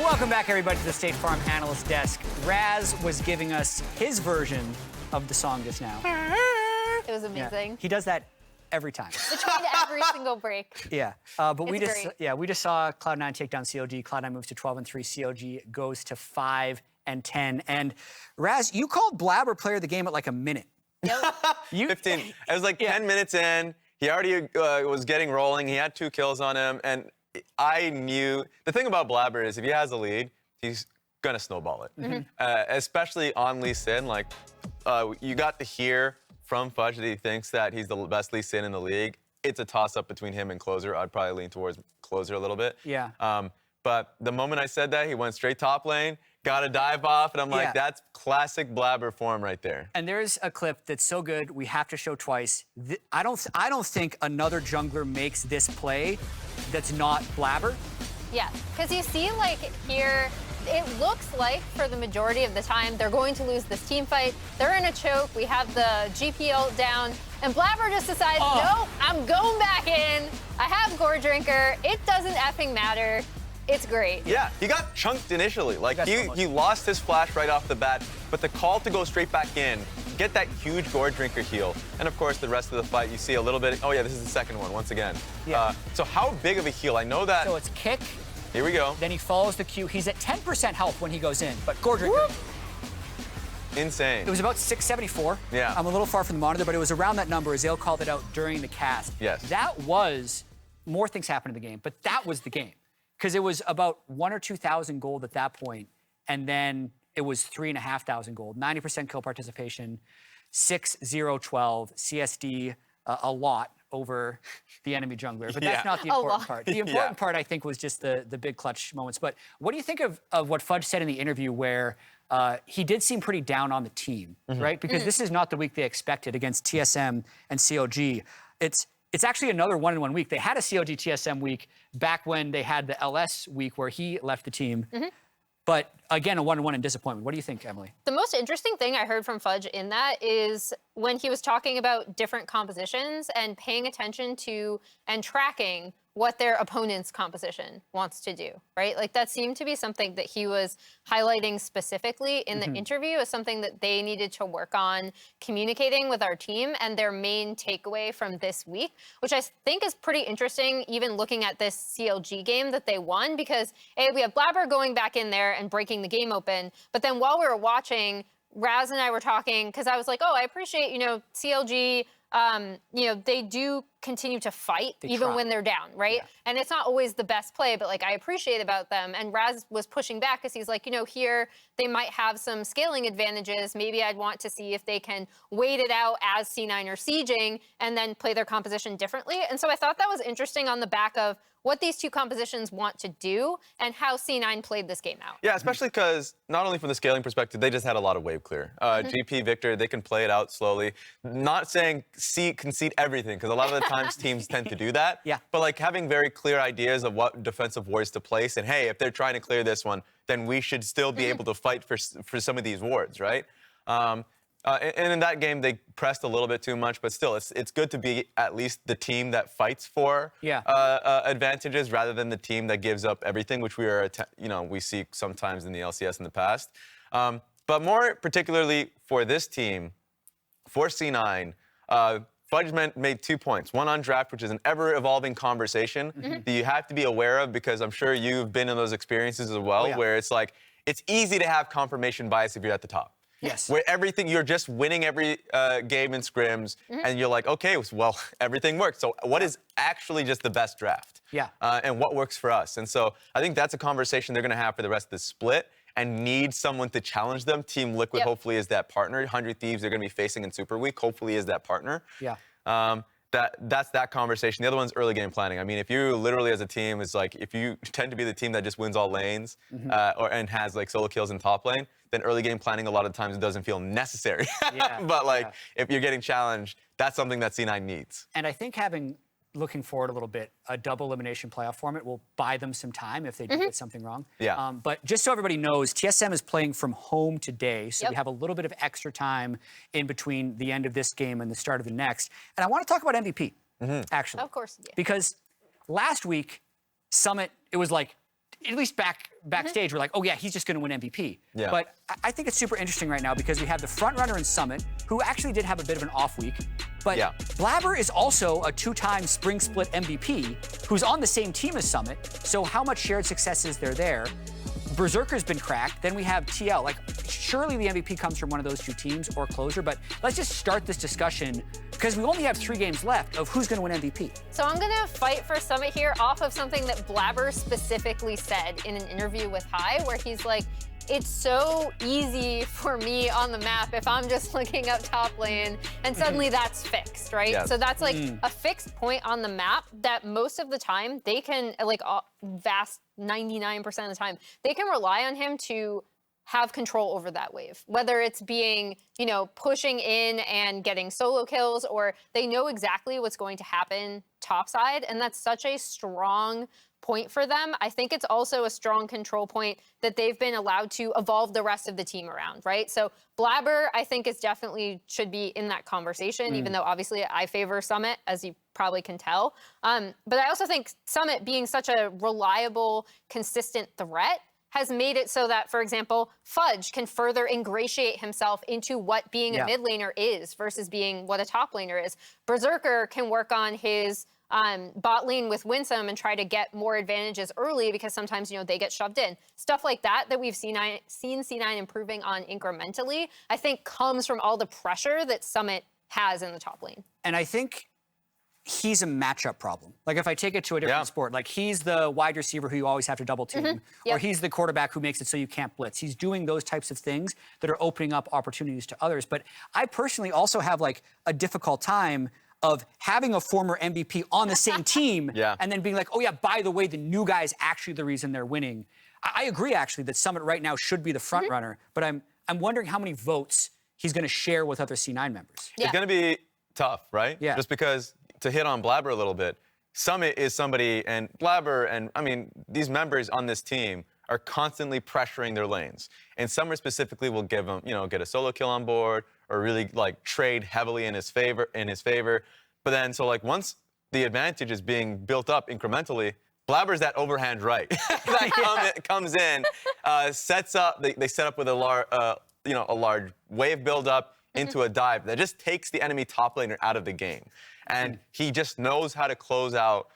Welcome back, everybody, to the State Farm Analyst Desk. Raz was giving us his version of the song just now. It was amazing. Yeah. He does that every time. Between every single break. Yeah, but we great. just saw Cloud9 take down COG. Cloud9 moves to 12-3. COG goes to 5-10. And Raz, you called Blabber player of the game at like a minute. Yep. 15. It was like 10 minutes in. He already was getting rolling. He had 2 kills on him, and I knew the thing about Blabber is if he has a lead, he's gonna snowball it. Especially on Lee Sin. Like you got to hear from Fudge that he thinks that he's the best Lee Sin in the league. It's a toss-up between him and Closer. I'd probably lean towards Closer a little bit. Yeah. But the moment I said that, he went straight top lane, got a dive off, and I'm like, that's classic Blabber form right there. And there's a clip that's so good we have to show twice. I don't think another jungler makes this play that's not Blabber. Yeah, because you see, like, here, it looks like for the majority of the time they're going to lose this team fight. They're in a choke. We have the GP ult down. And Blabber just decides, nope, I'm going back in. I have Gore Drinker. It doesn't effing matter. It's great. Yeah, he got chunked initially. Like, he lost his flash right off the bat, but the call to go straight back in, get that huge Gore Drinker heal. And of course, the rest of the fight, you see a little bit, oh yeah, this is the second one, once again. Yeah. So how big of a heal? I know that. So it's kick. Here we go. Then he follows the Q. He's at 10% health when he goes in, but Gore Drinker. Insane. It was about 674. Yeah. I'm a little far from the monitor, but it was around that number. Azael called it out during the cast. Yes. That was, more things happened in the game, but that was the game. Because it was about 1,000 or 2,000 gold at that point, and then it was 3,500 gold. 90% kill participation, 6-0-12, CSD, a lot over the enemy jungler. But that's not the important part. The important part, I think, was just the big clutch moments. But what do you think of what Fudge said in the interview where he did seem pretty down on the team, right? Because this is not the week they expected against TSM and COG. It's actually another one-in-one week. They had a COG TSM week back when they had the LS week where he left the team. But again, a one-in-one in disappointment. What do you think, Emily? The most interesting thing I heard from Fudge in that is when he was talking about different compositions and paying attention to and tracking what their opponent's composition wants to do, right? Like that seemed to be something that he was highlighting specifically in the interview as something that they needed to work on communicating with our team and their main takeaway from this week, which I think is pretty interesting, even looking at this CLG game that they won, because we have Blabber going back in there and breaking the game open. But then while we were watching, Raz and I were talking, because I was like, oh, I appreciate, CLG, they do continue to fight even when they're down, right? Yeah. And it's not always the best play, but like I appreciate about them. And Raz was pushing back because he's like, here they might have some scaling advantages. Maybe I'd want to see if they can wait it out as C9 or sieging and then play their composition differently. And so I thought that was interesting on the back of what these two compositions want to do and how C9 played this game out. Yeah, especially because not only from the scaling perspective, they just had a lot of wave clear. GP, Victor, they can play it out slowly. Not saying concede everything, because a lot of the times teams tend to do that. Yeah. But like having very clear ideas of what defensive wards to place, and hey, if they're trying to clear this one, then we should still be able to fight for some of these wards, right? And in that game, they pressed a little bit too much, but still, it's good to be at least the team that fights for advantages rather than the team that gives up everything, which we see sometimes in the LCS in the past. But more particularly for this team, for C9, Fudge made 2 points. One on draft, which is an ever-evolving conversation that you have to be aware of, because I'm sure you've been in those experiences as well, where it's like, it's easy to have confirmation bias if you're at the top. Yes. Where you're just winning every game in scrims, and you're like, okay, well, everything works. So what is actually just the best draft? Yeah. And what works for us? And so I think that's a conversation they're going to have for the rest of the split, and need someone to challenge them. Team Liquid hopefully is that partner. 100 Thieves they're going to be facing in Super Week hopefully is that partner. Yeah. That's that conversation. The other one's early game planning. I mean, if you literally as a team is like, if you tend to be the team that just wins all lanes and has like solo kills in top lane, then early game planning a lot of times doesn't feel necessary. But like if you're getting challenged, that's something that C9 needs. And I think looking forward a little bit, a double elimination playoff format will buy them some time if they do get something wrong. Yeah. But just so everybody knows, TSM is playing from home today, so we have a little bit of extra time in between the end of this game and the start of the next. And I want to talk about MVP, actually. Of course, Because last week, Summit, it was like at least backstage, we're like, oh yeah, he's just going to win MVP. Yeah. But I think it's super interesting right now because we have the front runner in Summit, who actually did have a bit of an off week. But Yeah. Blabber is also a 2-time Spring Split MVP who's on the same team as Summit. So how much shared success is there? Berserker's been cracked. Then we have TL. Like, surely the MVP comes from one of those two teams or Closer. But let's just start this discussion because we only have 3 games left of who's going to win MVP. So I'm going to fight for Summit here off of something that Blabber specifically said in an interview with High, where he's like, it's so easy for me on the map if I'm just looking up top lane and suddenly that's fixed, right? Yes. So that's like a fixed point on the map that most of the time they can, like vast 99% of the time, they can rely on him to have control over that wave, whether it's being, you know, pushing in and getting solo kills, or they know exactly what's going to happen topside. And that's such a strong point for them. I think it's also a strong control point that they've been allowed to evolve the rest of the team around, right? So Blabber, I think, is definitely should be in that conversation, even though obviously I favor Summit, as you probably can tell. But I also think Summit being such a reliable, consistent threat has made it so that, for example, Fudge can further ingratiate himself into what being a mid laner is versus being what a top laner is. Berserker can work on his bot lane with Winsome and try to get more advantages early because sometimes, you know, they get shoved in. Stuff like that we've seen C9 improving on incrementally, I think comes from all the pressure that Summit has in the top lane. And I think he's a matchup problem. Like if I take it to a different sport, like he's the wide receiver who you always have to double team, or he's the quarterback who makes it so you can't blitz. He's doing those types of things that are opening up opportunities to others. But I personally also have like a difficult time of having a former MVP on the same team and then being like, oh yeah, by the way, the new guy is actually the reason they're winning. I agree actually that Summit right now should be the front runner, but I'm wondering how many votes he's going to share with other C9 members. It's going to be tough, right? Yeah. Just because, to hit on Blabber a little bit, Summit is somebody, and Blabber, and I mean, these members on this team are constantly pressuring their lanes. And Summer specifically will give them, you know, get a solo kill on board or really like trade heavily in his favor. But then, so like once the advantage is being built up incrementally, Blabber's that overhand right that comes in, sets up. They set up with a large wave buildup into a dive that just takes the enemy top laner out of the game, and he just knows how to close out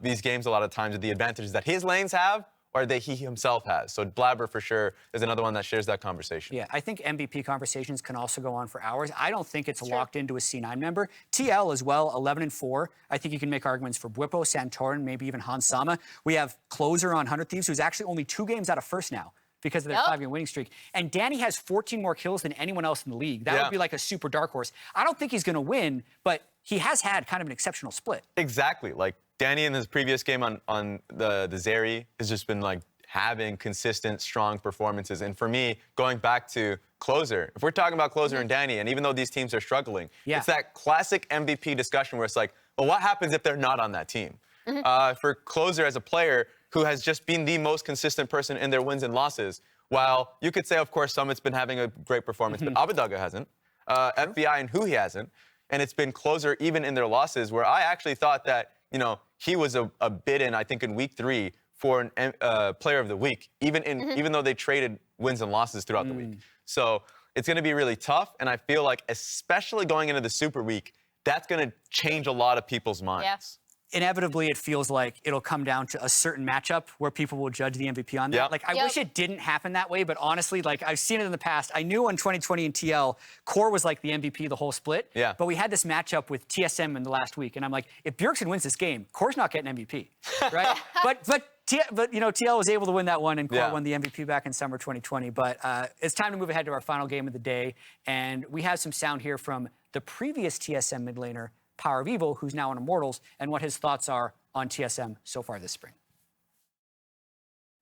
these games a lot of times with the advantages that his lanes have or that he himself has. So Blabber for sure is another one that shares that conversation. Yeah, I think MVP conversations can also go on for hours. I don't think it's locked into a C9 member. TL as well, 11-4. I think you can make arguments for Bwipo, Santorin, maybe even Hans Sama. We have Closer on 100 Thieves, who's actually only 2 games out of first now because of their 5-game winning streak. And Danny has 14 more kills than anyone else in the league. That would be like a super dark horse. I don't think he's going to win, but he has had kind of an exceptional split. Exactly. Like Danny in his previous game on the Xerxe has just been like having consistent, strong performances. And for me, going back to Closer, if we're talking about Closer and Danny, and even though these teams are struggling, it's that classic MVP discussion where it's like, well, what happens if they're not on that team? For Closer as a player who has just been the most consistent person in their wins and losses, while you could say, of course, Summit's been having a great performance, but Abadaga hasn't, FBI and Hui hasn't, and it's been Closer even in their losses, where I actually thought that, you know, he was a bid in, I think, in week 3 for an player of the week, even though they traded wins and losses throughout the week. So it's going to be really tough, and I feel like, especially going into the Super Week, that's going to change a lot of people's minds. Inevitably, it feels like it'll come down to a certain matchup where people will judge the MVP on that. Like, I wish it didn't happen that way, but honestly, like, I've seen it in the past. I knew in 2020 in TL, Core was like the MVP the whole split. But we had this matchup with TSM in the last week, and I'm like, if Bjergsen wins this game, Core's not getting MVP, right? but you know, TL was able to win that one, and Core won the MVP back in summer 2020. But it's time to move ahead to our final game of the day, and we have some sound here from the previous TSM mid laner, PowerOfEvil, who's now on Immortals, and what his thoughts are on TSM so far this spring.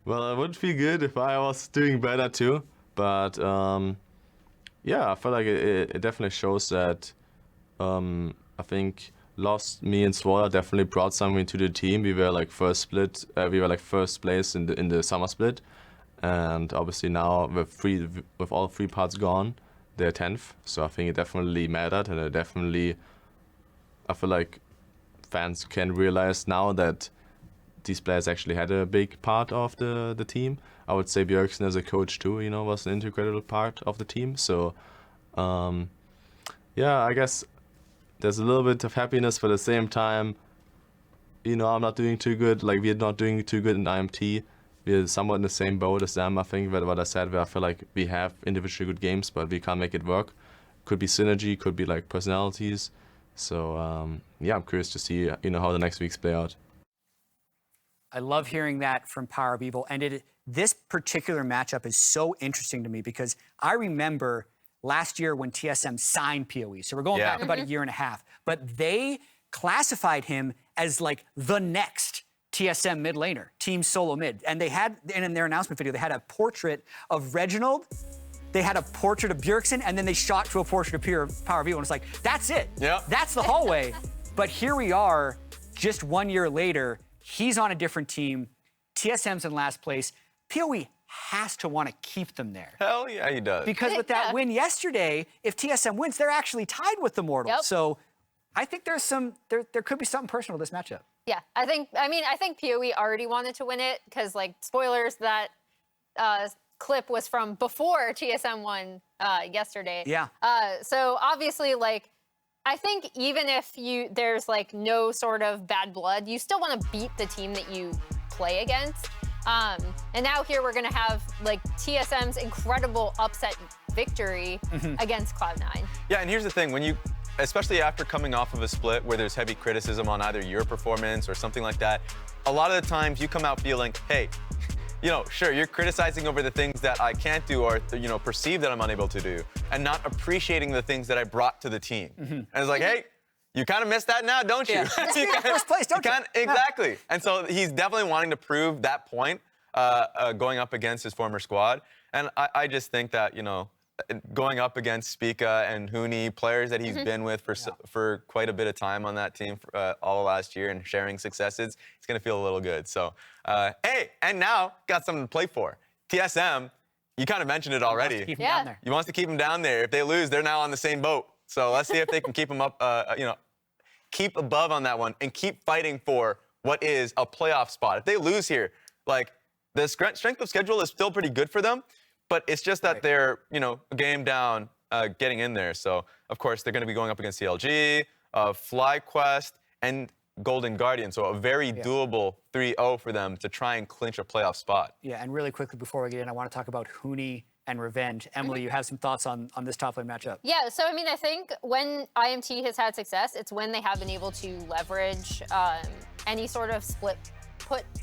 Well, it would feel good if I was doing better too, but yeah, I feel like it definitely shows that I think Lost, me and Swoller definitely brought something to the team. We were like first place in the summer split, and obviously now with all 3 parts gone, they're 10th. So I think it definitely mattered, and I feel like fans can realize now that these players actually had a big part of the team. I would say Bjergsen as a coach too, you know, was an integral part of the team. So, yeah, I guess there's a little bit of happiness, but at the same time, you know, I'm not doing too good. Like, we're not doing too good in IMT. We're somewhat in the same boat as them, I think, but what I said, where I feel like we have individually good games, but we can't make it work. Could be synergy, could be like personalities. So, yeah, I'm curious to see, you know, how the next weeks play out. I love hearing that from PowerOfEvil. And this particular matchup is so interesting to me because I remember last year when TSM signed PoE. So we're going back about a year and a half. But they classified him as like the next TSM mid laner, team solo mid. And they had, and in their announcement video, they had a portrait of Reginald, they had a portrait of Bjergsen, and then they shot to a portrait of PowerOfEvil. And it's like, that's it. Yep. That's the hallway. But here we are, just 1 year later, he's on a different team. TSM's in last place. PoE has to want to keep them there. Hell yeah, he does. Because with that win yesterday, if TSM wins, they're actually tied with the Mortals. Yep. So I think there's some, there could be something personal to this matchup. Yeah, I think PoE already wanted to win it because, like, spoilers, that clip was from before TSM won yesterday. Yeah. So obviously, like, I think even if there's like no sort of bad blood, you still want to beat the team that you play against. And now here we're gonna have like TSM's incredible upset victory against Cloud9. Yeah, and here's the thing, when you, especially after coming off of a split where there's heavy criticism on either your performance or something like that, a lot of the times you come out feeling, hey, you know, sure, you're criticizing over the things that I can't do or, you know, perceive that I'm unable to do, and not appreciating the things that I brought to the team. And it's like, hey, you kind of missed that now, don't you? Yeah. First place, don't you? Exactly. And so he's definitely wanting to prove that point going up against his former squad. And I just think that, you know, going up against Spica and Huni, players that he's been with for quite a bit of time on that team all last year and sharing successes, it's going to feel a little good. So, hey, and now got something to play for. TSM, you kind of mentioned it already. Keep him down there. He wants to keep them down there. If they lose, they're now on the same boat. So let's see if they can keep them up, you know, keep above on that one and keep fighting for what is a playoff spot. If they lose here, like, the strength of schedule is still pretty good for them, but it's just that they're, you know, a game down getting in there. So, of course, they're going to be going up against CLG, FlyQuest, and Golden Guardian. So a very doable 3-0 for them to try and clinch a playoff spot. Yeah, and really quickly before we get in, I want to talk about Huni and Revenge. Emily, you have some thoughts on this top lane matchup? Yeah, so I mean, I think when IMT has had success, it's when they have been able to leverage any sort of split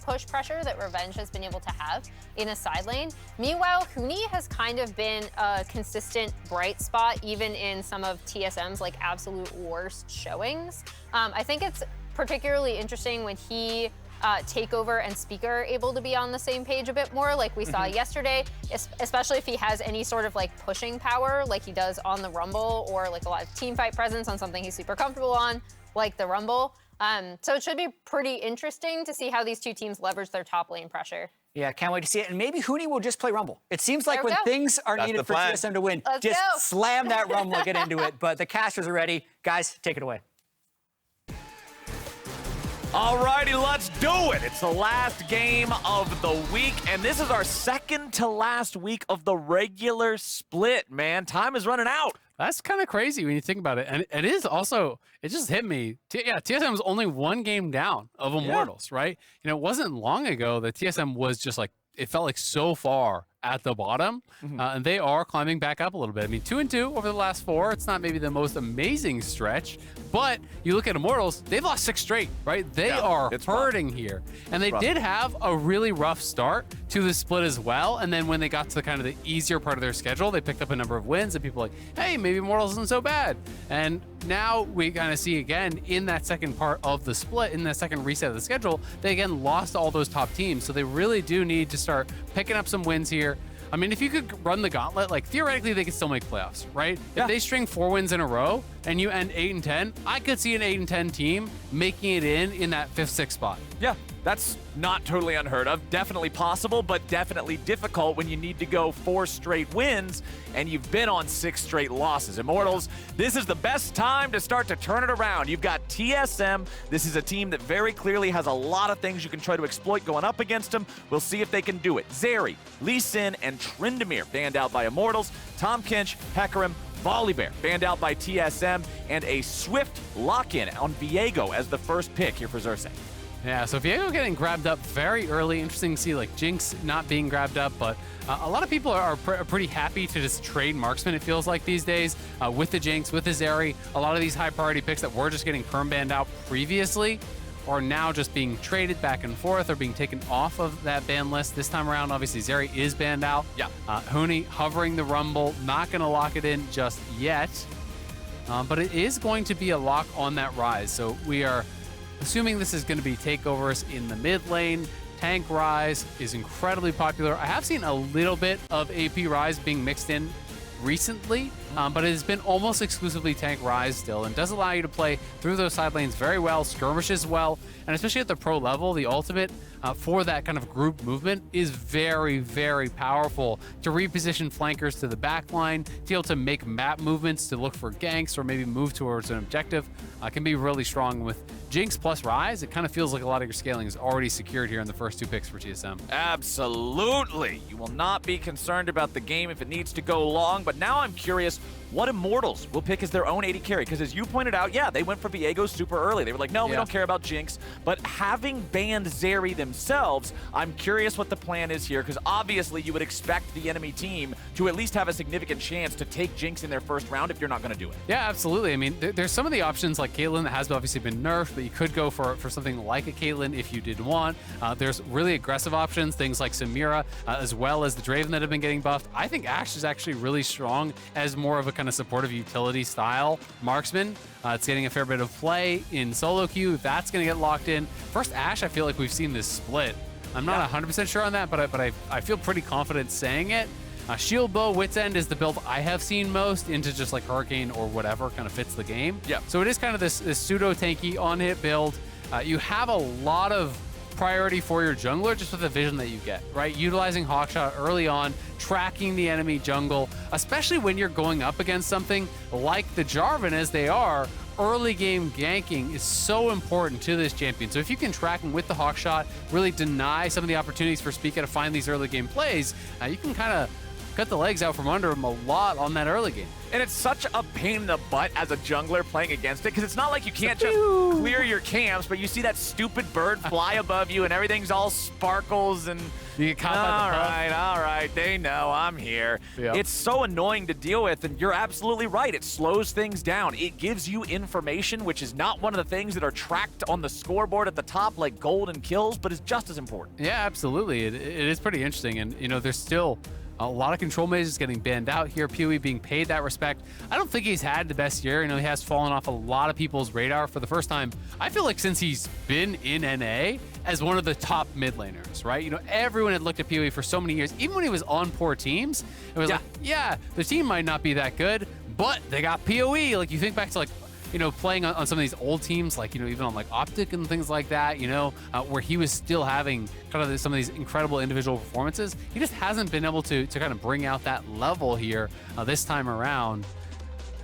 push pressure that Revenge has been able to have in a side lane. Meanwhile, Huni has kind of been a consistent bright spot, even in some of TSM's like absolute worst showings. I think it's particularly interesting when he Takeover and Spica are able to be on the same page a bit more, like we saw yesterday, especially if he has any sort of like pushing power like he does on the Rumble, or like a lot of team fight presence on something he's super comfortable on, like the Rumble. So it should be pretty interesting to see how these two teams leverage their top lane pressure. Yeah, can't wait to see it. And maybe Huni will just play Rumble. It seems like when go. things are That's needed the for plan. TSM to win, Let's just go. slam that Rumble, get into it. But the casters are ready. Guys, take it away. Alrighty, let's do it. It's the last game of the week, and this is our second to last week of the regular split, man. Time is running out. That's kind of crazy when you think about it. And it is also, it just hit me. TSM was only one game down of Immortals, right? You know, it wasn't long ago that TSM was just like, it felt like so far at the bottom, and they are climbing back up a little bit. I mean, 2-2 over the last 4. It's not maybe the most amazing stretch, but you look at Immortals, they've lost 6 straight, right? They are hurting here. And they did have a really rough start to the split as well. And then when they got to kind of the easier part of their schedule, they picked up a number of wins, and people were like, hey, maybe Immortals isn't so bad. And now we kind of see again in that second part of the split, in that second reset of the schedule, they again lost all those top teams. So they really do need to start picking up some wins here. I mean, if you could run the gauntlet, like theoretically they could still make playoffs, right? If they string 4 wins in a row and you end 8-10, I could see an 8-10 team making it in that 5th, 6th spot. Yeah, That's not totally unheard of. Definitely possible, but definitely difficult when you need to go 4 straight wins and you've been on 6 straight losses. Immortals, this is the best time to start to turn it around. You've got TSM. This is a team that very clearly has a lot of things you can try to exploit going up against them. We'll see if they can do it. Xerxe, Lee Sin, and Tryndamere banned out by Immortals. Tahm Kench, Hecarim, Volibear banned out by TSM, and a swift lock-in on Viego as the first pick here for Xerxe. Yeah, so Viego getting grabbed up very early. Interesting to see like Jinx not being grabbed up, but a lot of people are pretty happy to just trade marksman, it feels like these days, with the Jinx, with the Xerxe. A lot of these high priority picks that were just getting perm banned out previously are now just being traded back and forth or being taken off of that ban list. This time around, obviously, Xerxe is banned out. Yeah. Huni hovering the Rumble, not going to lock it in just yet, but it is going to be a lock on that Ryze. So we are assuming this is going to be takeovers in the mid lane. Tank Ryze is incredibly popular. I have seen a little bit of AP Ryze being mixed in recently, but it has been almost exclusively tank Ryze still, and does allow you to play through those side lanes very well, skirmishes well, and especially at the pro level, the ultimate for that kind of group movement is very, very powerful to reposition flankers to the back line, to be able to make map movements to look for ganks or maybe move towards an objective. Can be really strong with Jinx plus Ryze. It kind of feels like a lot of your scaling is already secured here in the first 2 picks for TSM. Absolutely. You will not be concerned about the game if it needs to go long, but now I'm curious what Immortals will pick as their own AD carry, because as you pointed out, yeah, they went for Viego super early. They were like, no, we don't care about Jinx, but having banned Xerxe themselves, I'm curious what the plan is here, because obviously you would expect the enemy team to at least have a significant chance to take Jinx in their first round if you're not going to do it. Yeah, absolutely. I mean, there's some of the options like Caitlyn that has obviously been nerfed, but you could go for something like a Caitlyn if you did want. There's really aggressive options, things like Samira, as well as the Draven that have been getting buffed. I think Ashe is actually really strong as more of a kind of supportive utility style marksman. It's getting a fair bit of play in solo queue. That's going to get locked in. First Ashe, I feel like we've seen this split. I'm not 100% sure on that, but I feel pretty confident saying it. Shield Bow, Wit's End is the build I have seen most into just like Hurricane or whatever kind of fits the game. Yeah. So it is kind of this pseudo tanky on hit build. You have a lot of priority for your jungler just with the vision that you get, right? Utilizing Hawkshot early on, tracking the enemy jungle, especially when you're going up against something like the Jarvan as they are. Early game ganking is so important to this champion. So if you can track him with the Hawkshot, really deny some of the opportunities for Spica to find these early game plays, you can kind of cut the legs out from under him a lot on that early game. And it's such a pain in the butt as a jungler playing against it, because it's not like you can't just clear your camps, but you see that stupid bird fly above you and everything's all sparkles and you get caught by the puff. all right, they know I'm here. Yep. It's so annoying to deal with, and you're absolutely right. It slows things down. It gives you information, which is not one of the things that are tracked on the scoreboard at the top like gold and kills, but is just as important. Yeah, absolutely. It is pretty interesting, and you know, there's still a lot of control mages getting banned out here. PoE being paid that respect. I don't think he's had the best year. You know, he has fallen off a lot of people's radar for the first time, I feel like, since he's been in NA as one of the top mid laners, right? You know, everyone had looked at PoE for so many years. Even when he was on poor teams, it was like, yeah, the team might not be that good, but they got PoE. Like, you think back to, like, you know, playing on some of these old teams, like, you know, even on like Optic and things like that, you know, where he was still having kind of some of these incredible individual performances. He just hasn't been able to kind of bring out that level here this time around.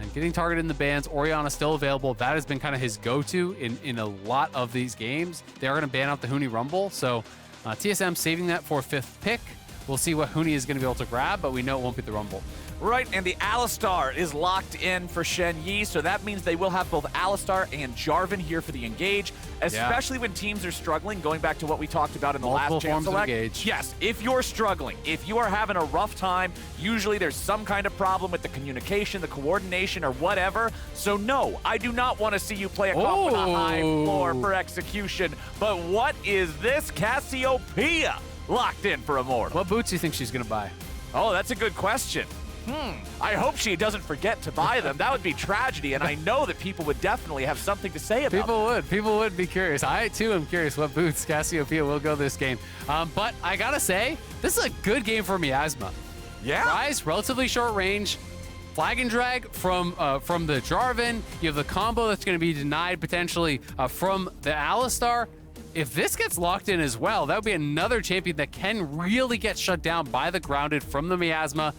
And getting targeted in the bans, Orianna still available. That has been kind of his go-to in a lot of these games. They are going to ban out the Huni Rumble, so TSM saving that for 5th pick. We'll see what Huni is going to be able to grab, but we know it won't be the Rumble. Right, and the Alistar is locked in for Shenyi, so that means they will have both Alistar and Jarvan here for the engage, especially when teams are struggling, going back to what we talked about in the Multiple last chance forms of select. engage. Yes, if you're struggling, if you are having a rough time, usually there's some kind of problem with the communication, the coordination, or whatever. So no, I do not want to see you play a comp with a high floor for execution. But what is this Cassiopeia locked in for Immortal? What boots do you think she's going to buy? Oh, that's a good question. I hope she doesn't forget to buy them. That would be tragedy, and I know that people would definitely have something to say about it. People would be curious. I too am curious what boots Cassiopeia will go this game. But I gotta say, this is a good game for Miasma. Yeah. Ryze, relatively short range. Flag and drag from the Jarvan. You have the combo that's going to be denied potentially from the Alistar. if this gets locked in as well, that would be another champion that can really get shut down by the grounded from the miasma.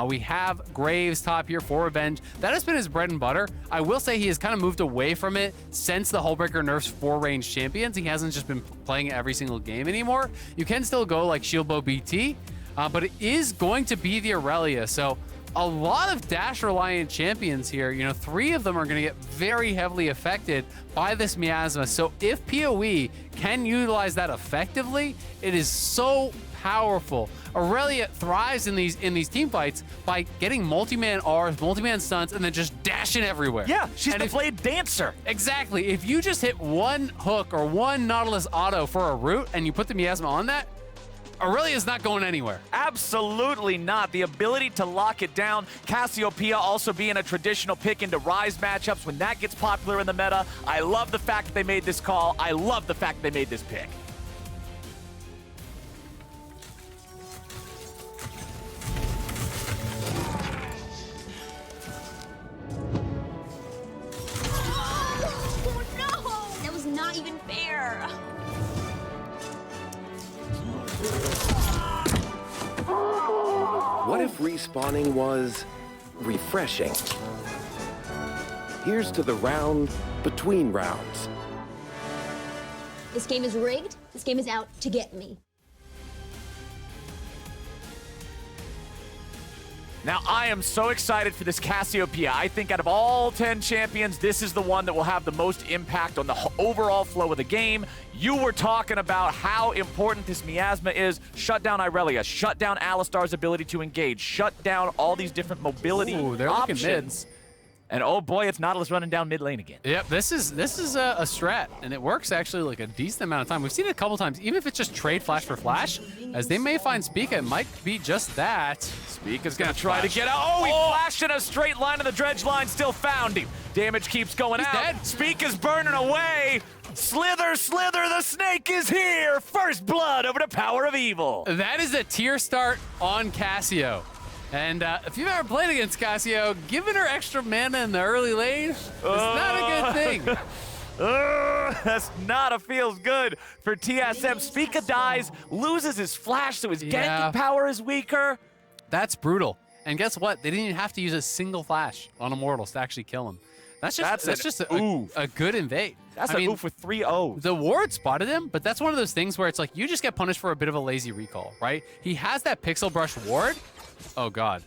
We have Graves top here for Revenge. That has been his bread and butter. I will say he has kind of moved away from it since the Hullbreaker nerfs for range champions. He hasn't just been playing it every single game anymore. You can still go like Shieldbow BT, but it is going to be the Irelia. So a lot of dash reliant champions here. You know, 3 of them are going to get very heavily affected by this miasma. So if PoE can utilize that effectively, it is so powerful. Irelia thrives in these team fights by getting multi-man Rs, multi-man stunts, and then just dashing everywhere. Yeah, she's and the blade dancer. Exactly. If you just hit one hook or one Nautilus auto for a root and you put the miasma on that, Aurelia's not going anywhere. Absolutely not. The ability to lock it down. Cassiopeia also being a traditional pick into Ryze matchups when that gets popular in the meta. I love the fact that they made this call. I love the fact they made this pick. Oh no! That was not even fair. What if respawning was refreshing? Here's to the round between rounds. This game is rigged. This game is out to get me. Now, I am so excited for this Cassiopeia. I think out of all 10 champions, this is the one that will have the most impact on the overall flow of the game. You were talking about how important this miasma is. Shut down Irelia, shut down Alistar's ability to engage, shut down all these different mobility Ooh, they're looking options. mids. And oh boy, it's Nautilus running down mid lane again. Yep, this is a strat, and it works actually like a decent amount of time. We've seen it a couple times, even if it's just trade flash for flash, as they may find Spica, it might be just that. Spica's gonna try to get out. Oh, he flashed in a straight line, and the dredge line still found him. Damage keeps going out. Dead. Spica's burning away. Slither, slither, the snake is here. First blood over to PowerOfEvil. That is a tier start on Cassio. And if you've ever played against Cassio, giving her extra mana in the early lane is not a good thing. That's not a feels good for TSM. Spica dies, loses his flash, so his ganking power is weaker. That's brutal. And guess what? They didn't even have to use a single flash on Immortals to actually kill him. That's just a good invade. That's an oof with 3 O's. The ward spotted him, but that's one of those things where it's like you just get punished for a bit of a lazy recall, right? He has that pixel brush ward. Oh god,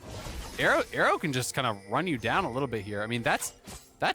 Arrow can just kind of run you down a little bit here. I mean, that's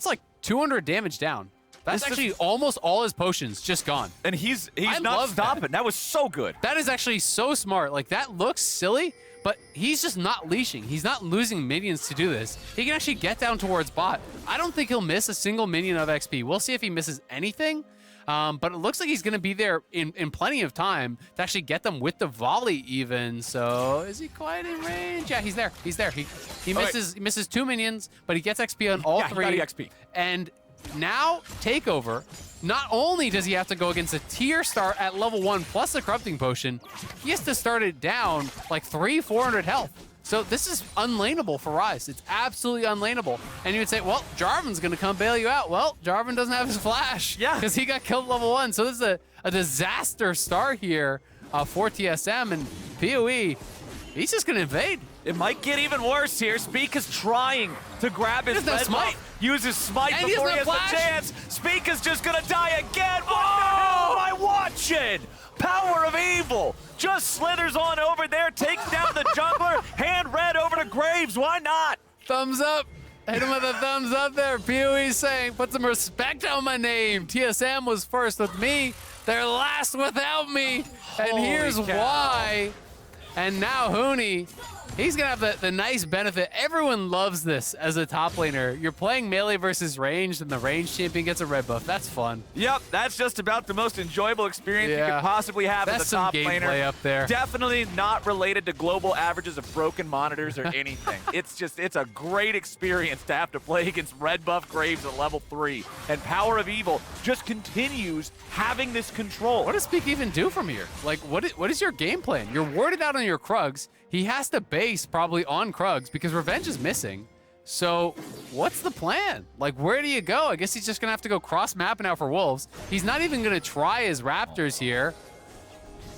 like 200 damage down. That's actually almost all his potions just gone. And he's not stopping. That was so good. That is actually so smart. Like, that looks silly, but he's just not leashing. He's not losing minions to do this. He can actually get down towards bot. I don't think he'll miss a single minion of XP. We'll see if he misses anything. But it looks like he's going to be there in plenty of time to actually get them with the volley even. So is he quite in range? Yeah, he's there. He's there. He misses 2 minions, but he gets XP on all 3. He got XP. And now Takeover, not only does he have to go against a tier start at level 1 plus a corrupting potion, he has to start it down like 400 health. So this is unlaneable for Ryze. It's absolutely unlaneable. And you would say, well, Jarvan's going to come bail you out. Well, Jarvan doesn't have his flash. Yeah. Because he got killed level 1. So this is a disaster start here for TSM. And PoE, he's just going to invade. It might get even worse here. Spica's trying to grab his red smite. buff. Uses smite And before he has flash. the chance. Spica's just going to die again. What the hell am I watching? PowerOfEvil just slithers on over there, takes down the jungler, hand red over to Graves. Why not? Thumbs up. Hit him with a thumbs up there. PoE saying, put some respect on my name. TSM was first with me. They're last without me. And here's why. And now Huni, he's going to have the nice benefit. Everyone loves this as a top laner. You're playing melee versus ranged, and the ranged champion gets a red buff. That's fun. Yep, that's just about the most enjoyable experience you could possibly have as a top That's some laner. gameplay up there. Definitely not related to global averages of broken monitors or anything. It's a great experience to have to play against red buff Graves at level 3. And PowerOfEvil just continues having this control. What does Spica even do from here? Like, what is your game plan? You're warded out on your Krugs. He has to base probably on Krugs because Revenge is missing. So what's the plan? Like, where do you go? I guess he's just gonna have to go cross map now for Wolves. He's not even gonna try his Raptors here.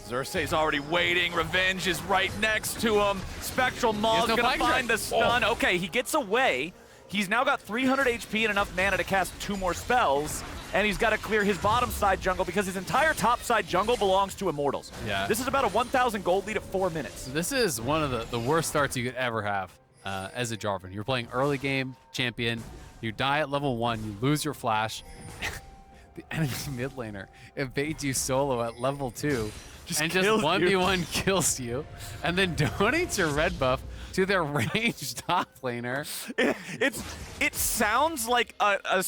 Xerxe's already waiting. Revenge is right next to him. Spectral Maul's no gonna flag find the strike. stun. Okay, he gets away. He's now got 300 HP and enough mana to cast 2 more spells. And he's got to clear his bottom side jungle because his entire top side jungle belongs to Immortals. Yeah. This is about a 1,000 gold lead at 4 minutes. This is one of the worst starts you could ever have as a Jarvan. You're playing early game champion. You die at level 1. You lose your flash. The enemy mid laner evades you solo at level 2. And just kills you. 1v1 kills you. And then donates your red buff to their ranged top laner. It sounds like a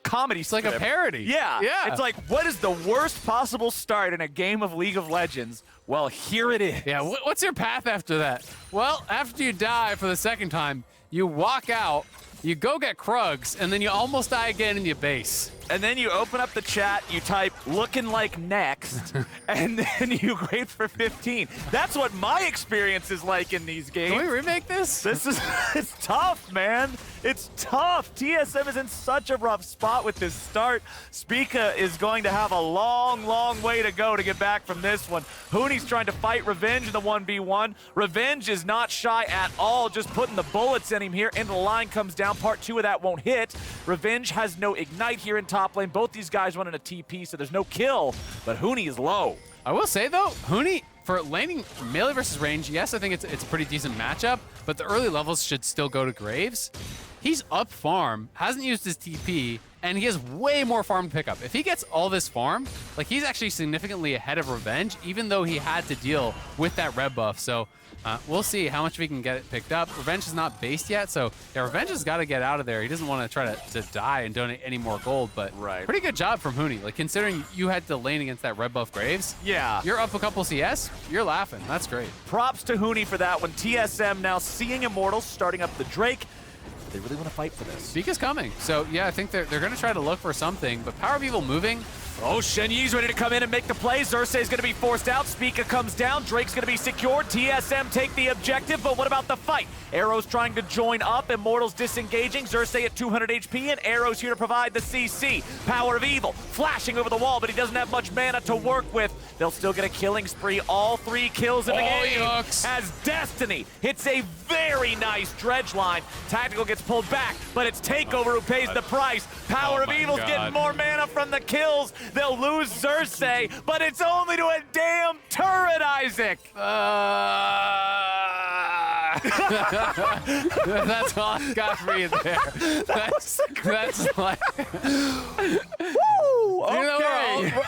comedy It's like a parody. Yeah. Yeah. It's like, what is the worst possible start in a game of League of Legends? Well, here it is. Yeah, what's your path after that? Well, after you die for the second time, you walk out, you go get Krugs, and then you almost die again in your base. And then you open up the chat, you type looking like next, and then you wait for 15. That's what my experience is like in these games. Can we remake this? This is, it's tough, man. It's tough. TSM is in such a rough spot with this start. Spica is going to have a long, long way to go to get back from this one. Huni's trying to fight Revenge in the 1v1. Revenge is not shy at all, just putting the bullets in him here. Into the line comes down. Part 2 of that won't hit. Revenge has no ignite here in top lane. Both these guys running a TP, so there's no kill, but Huni is low. I will say, though, Huni, for laning melee versus range, yes, I think it's a pretty decent matchup, but the early levels should still go to Graves. He's up farm, hasn't used his TP, and he has way more farm to pick up. If he gets all this farm, like, he's actually significantly ahead of Revenge, even though he had to deal with that red buff. So we'll see how much we can get it picked up. Revenge is not based yet, so yeah, Revenge has got to get out of there. He doesn't want to try to die and donate any more gold, but pretty good job from Huni. Like, considering you had to lane against that red buff Graves, Yeah. you're up a couple CS, you're laughing. That's great. Props to Huni for that one. TSM now seeing Immortals, starting up the Drake. They really want to fight for this. Spica's coming. So yeah, I think they're going to try to look for something, but PowerOfEvil moving. Oh, Shenyi's ready to come in and make the play. Xerxe is going to be forced out. Spica comes down. Drake's going to be secured. TSM take the objective, but what about the fight? Arrow's trying to join up. Immortals disengaging. Xerxe at 200 HP, and Arrow's here to provide the CC. PowerOfEvil flashing over the wall, but he doesn't have much mana to work with. They'll still get a killing spree. All 3 kills in the game. Hooks. As Destiny hits a very nice dredge line. Tactical gets pulled back, but it's Takeover who pays the price. PowerOfEvil's getting more mana from the kills. They'll lose Xerxe, but it's only to a damn turret, Isaac. That's all I got for you there. That's like, Woo, okay. you know,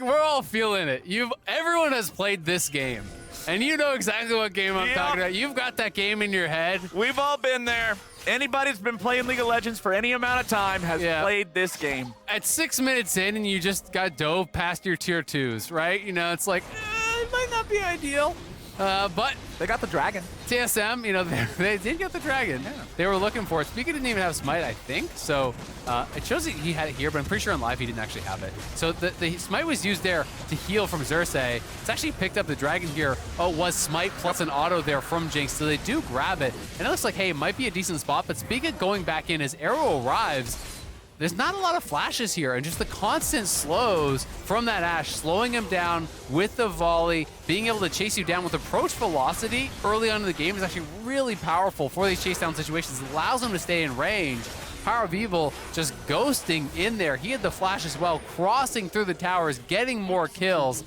we're all feeling it. Everyone has played this game, and you know exactly what game I'm talking about. You've got that game in your head. We've all been there. Anybody that's been playing League of Legends for any amount of time has played this game. At 6 minutes in, and you just got dove past your tier 2s, right? You know, it's like, it might not be ideal. But they got the dragon. TSM, you know, they did get the dragon. Yeah. They were looking for it. Spica didn't even have smite, I think. So it shows that he had it here, but I'm pretty sure in live he didn't actually have it. So the smite was used there to heal from Xerxe. It's actually picked up the dragon here. Oh, it was smite plus an auto there from Jinx. So they do grab it. And it looks like, hey, it might be a decent spot, but Spica going back in as Arrow arrives. There's not a lot of flashes here, and just the constant slows from that Ashe, slowing him down with the volley, being able to chase you down with approach velocity early on in the game is actually really powerful for these chase down situations. It allows him to stay in range. PowerOfEvil just ghosting in there. He had the flash as well, crossing through the towers, getting more kills.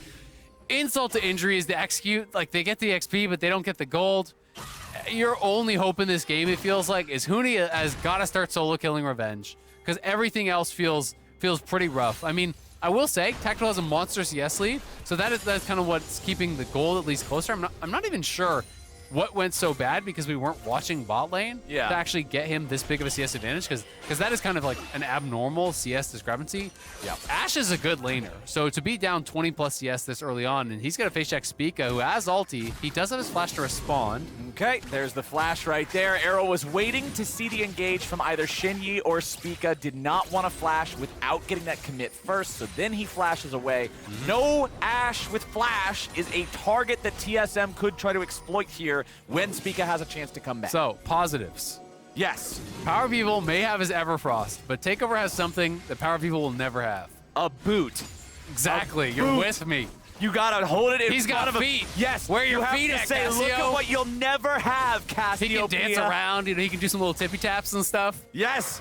Insult to injury is to execute. Like, they get the XP, but they don't get the gold. Your only hope in this game, it feels like, is Huni has got to start solo killing Revenge, because everything else feels pretty rough. I mean, I will say, Tactical has a monster CS lead, so that's kind of what's keeping the gold at least closer. I'm not even sure what went so bad because we weren't watching bot lane to actually get him this big of a CS advantage, because that is kind of like an abnormal CS discrepancy. Yeah, Ashe is a good laner, so to be down 20 plus CS this early on, and he's gonna face check Spica, who has ulti. He does have his flash to respond. Okay, there's the flash right there. Arrow was waiting to see the engage from either Shenyi or Spica. Did not want to flash without getting that commit first, so then he flashes away. No Ashe with flash is a target that TSM could try to exploit here when Spica has a chance to come back. So, positives. Yes. PowerOfEvil may have his Everfrost, but Takeover has something that PowerOfEvil will never have. A boot. Exactly. You're boot. with me. You gotta hold it in He's front got of feet. him. Yes. Where are your you have feet to at, say, look Cassio? at what you'll never have, Cassiopeia. He can dance around. You know, he can do some little tippy taps and stuff. Yes.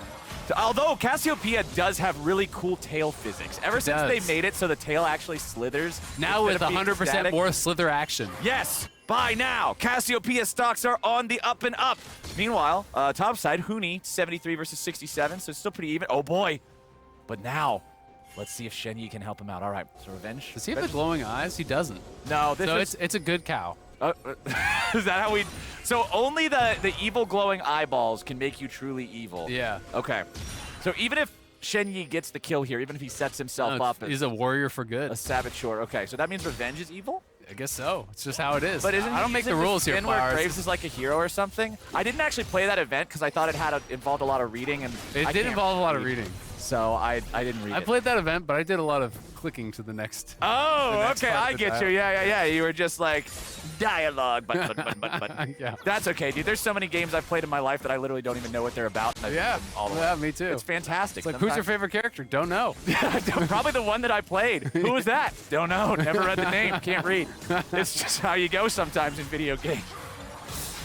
Although Cassiopeia does have really cool tail physics. Ever since they made it so the tail actually slithers. Now with instead of being 100% static. more slither action. Yes. Buy now. Cassiopeia stocks are on the up and up. Meanwhile, top side, Huni, 73 versus 67, so it's still pretty even. Oh boy. But now, let's see if Shenyi can help him out. All right, so Revenge. Does he have the glowing eyes? He doesn't. No, this So is... it's a good cow. Is that how we... So only the evil glowing eyeballs can make you truly evil. Yeah. Okay. So even if Shenyi gets the kill here, even if he sets himself up as He's a warrior for good. a saboteur. Okay, so that means Revenge is evil? I guess so. It's just how it is. But isn't I don't make the rules here, where Flowers. Graves is like a hero or something? I didn't actually play that event because I thought it had involved a lot of reading, and It I did can't involve a lot of read. reading. So I didn't read I it. played that event, but I did a lot of clicking to the next. Oh, next okay, part I of the get you. Yeah. You were just like dialogue, but. Yeah. That's okay, dude. There's so many games I've played in my life that I literally don't even know what they're about. And I've Yeah. beaten them all the way. Yeah, me too. It's fantastic. It's like, who's your favorite character? Don't know. Probably the one that I played. Who was that? Don't know. Never read the name. Can't read. It's just how you go sometimes in video games.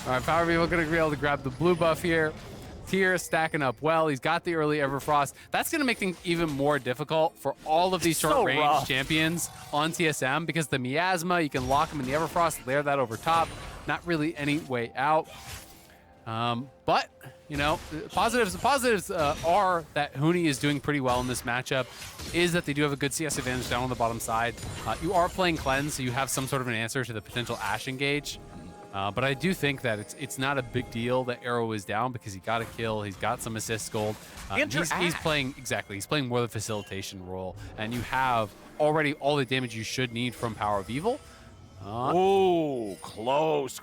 All right, PowerOfEvil going to be able to grab the blue buff here. Tier stacking up well. He's got the early Everfrost. That's going to make things even more difficult for all of these short-range rough. champions on TSM because the Miasma, you can lock him in the Everfrost, layer that over top. Not really any way out. But, you know, positives are that Huni is doing pretty well in this matchup, is that they do have a good CS advantage down on the bottom side. You are playing Cleanse, so you have some sort of an answer to the potential Ashe engage. But I do think that it's not a big deal that Arrow is down because he got a kill, he's got some assist gold. He's playing, exactly, he's playing more the facilitation role, and you have already all the damage you should need from PowerOfEvil. Oh, close.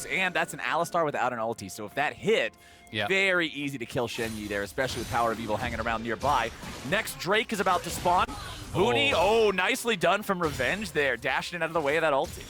And that's an Alistar without an ulti. So if that hit, very easy to kill Shenyi there, especially with PowerOfEvil hanging around nearby. Next, Drake is about to spawn. Huni, nicely done from Revenge there, dashing it out of the way of that ulti.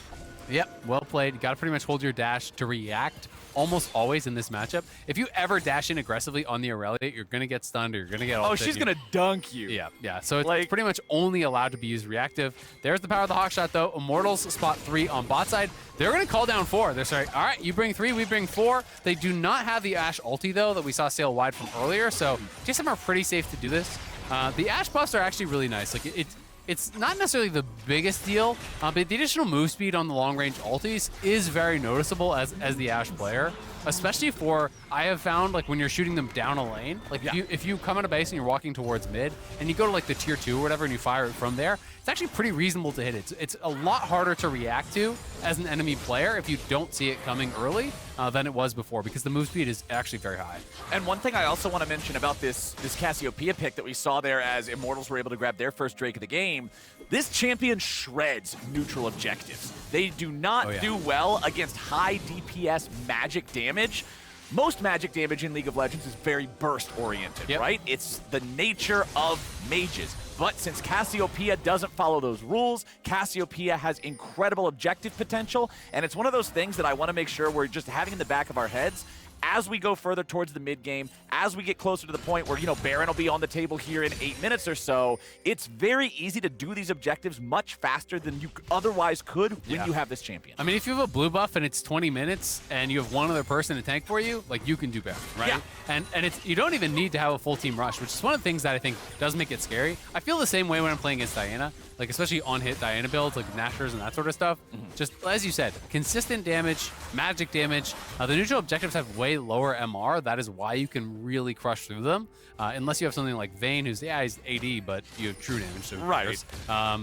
Yep, well played. You got to pretty much hold your dash to react almost always in this matchup. If you ever dash in aggressively on the Irelia, you're going to get stunned or you're going to get ulted. Oh, she's going to dunk you. Yeah. So it's pretty much only allowed to be used reactive. There's the power of the Hawkshot, though. Immortals spot 3 on bot side. They're going to call down 4. They're sorry. All right, you bring 3, we bring 4. They do not have the Ashe ulti, though, that we saw sail wide from earlier. So TSM are pretty safe to do this. The Ashe buffs are actually really nice. Like it's not necessarily the biggest deal, but the additional move speed on the long-range ultis is very noticeable as the Ashe player, especially for, I have found, like, when you're shooting them down a lane, like, if you come out of base and you're walking towards mid, and you go to, like, the tier 2 or whatever, and you fire it from there, it's actually pretty reasonable to hit it. It's a lot harder to react to as an enemy player if you don't see it coming early than it was before, because the move speed is actually very high. And one thing I also want to mention about this Cassiopeia pick that we saw there as Immortals were able to grab their first Drake of the game, this champion shreds neutral objectives. They do not do well against high DPS magic damage. Most magic damage in League of Legends is very burst-oriented, right? It's the nature of mages. But since Cassiopeia doesn't follow those rules, Cassiopeia has incredible objective potential, and it's one of those things that I want to make sure we're just having in the back of our heads as we go further towards the mid game, as we get closer to the point where, you know, Baron will be on the table here in 8 minutes or so. It's very easy to do these objectives much faster than you otherwise could when you have this champion. I mean, if you have a blue buff and it's 20 minutes and you have one other person to tank for you, like, you can do better, right? Yeah. And it's, you don't even need to have a full team rush, which is one of the things that I think does make it scary. I feel the same way when I'm playing against Diana, like, especially on-hit Diana builds, like Nashers and that sort of stuff. Just, as you said, consistent damage, magic damage. The neutral objectives have way lower MR. That is why you can really crush through them. Unless you have something like Vayne, who's, he's AD, but you have true damage. So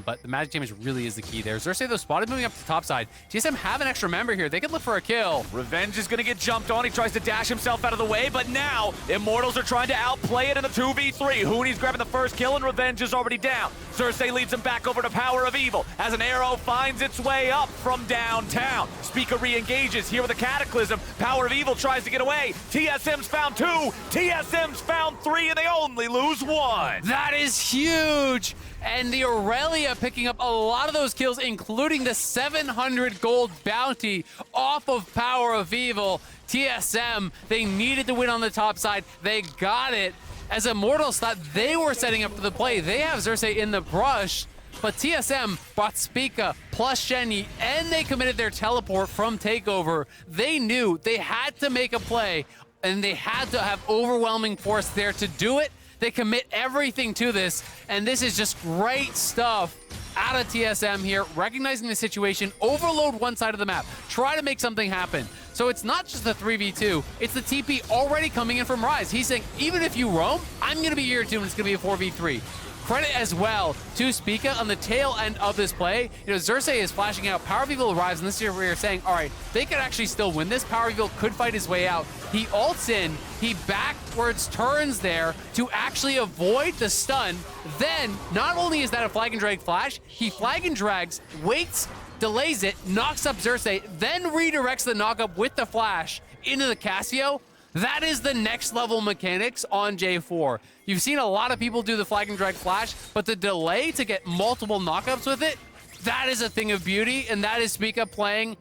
but the magic damage really is the key there. Xerxe, though, spotted moving up to top side. TSM have an extra member here. They could look for a kill. Revenge is going to get jumped on. He tries to dash himself out of the way, but now Immortals are trying to outplay it in the 2v3. Huni's grabbing the first kill, and Revenge is already down. Xerxe leads him back over to PowerOfEvil as an arrow finds its way up from downtown. Spica re-engages here with a Cataclysm. PowerOfEvil tries to get away. TSM's found 2, TSM's found 3, and they only lose 1. That is huge! And the Irelia picking up a lot of those kills, including the 700 gold bounty off of PowerOfEvil. TSM, they needed to win on the top side. They got it. As Immortals thought they were setting up for the play, they have Xerxe in the brush, but TSM brought Spica plus Shenyi, and they committed their teleport from Takeover. They knew they had to make a play, and they had to have overwhelming force there to do it. They commit everything to this, and this is just great stuff out of TSM here, recognizing the situation, overload one side of the map, try to make something happen. So it's not just the 3v2, it's the TP already coming in from Ryze. He's saying, even if you roam, I'm gonna be here too, and it's gonna be a 4v3. Credit as well to Spica on the tail end of this play. You know, Xerxe is flashing out. PowerOfEvil arrives, and this is where we're saying, all right, they could actually still win this. PowerOfEvil could fight his way out. He ults in, he backwards turns there to actually avoid the stun. Then, not only is that a flag and drag flash, he flag and drags, waits, delays it, knocks up Xerxe, then redirects the knockup with the flash into the Cassio. That is the next level mechanics on J4. You've seen a lot of people do the flag and drag flash, but the delay to get multiple knockups with it, that is a thing of beauty, and that is Spica playing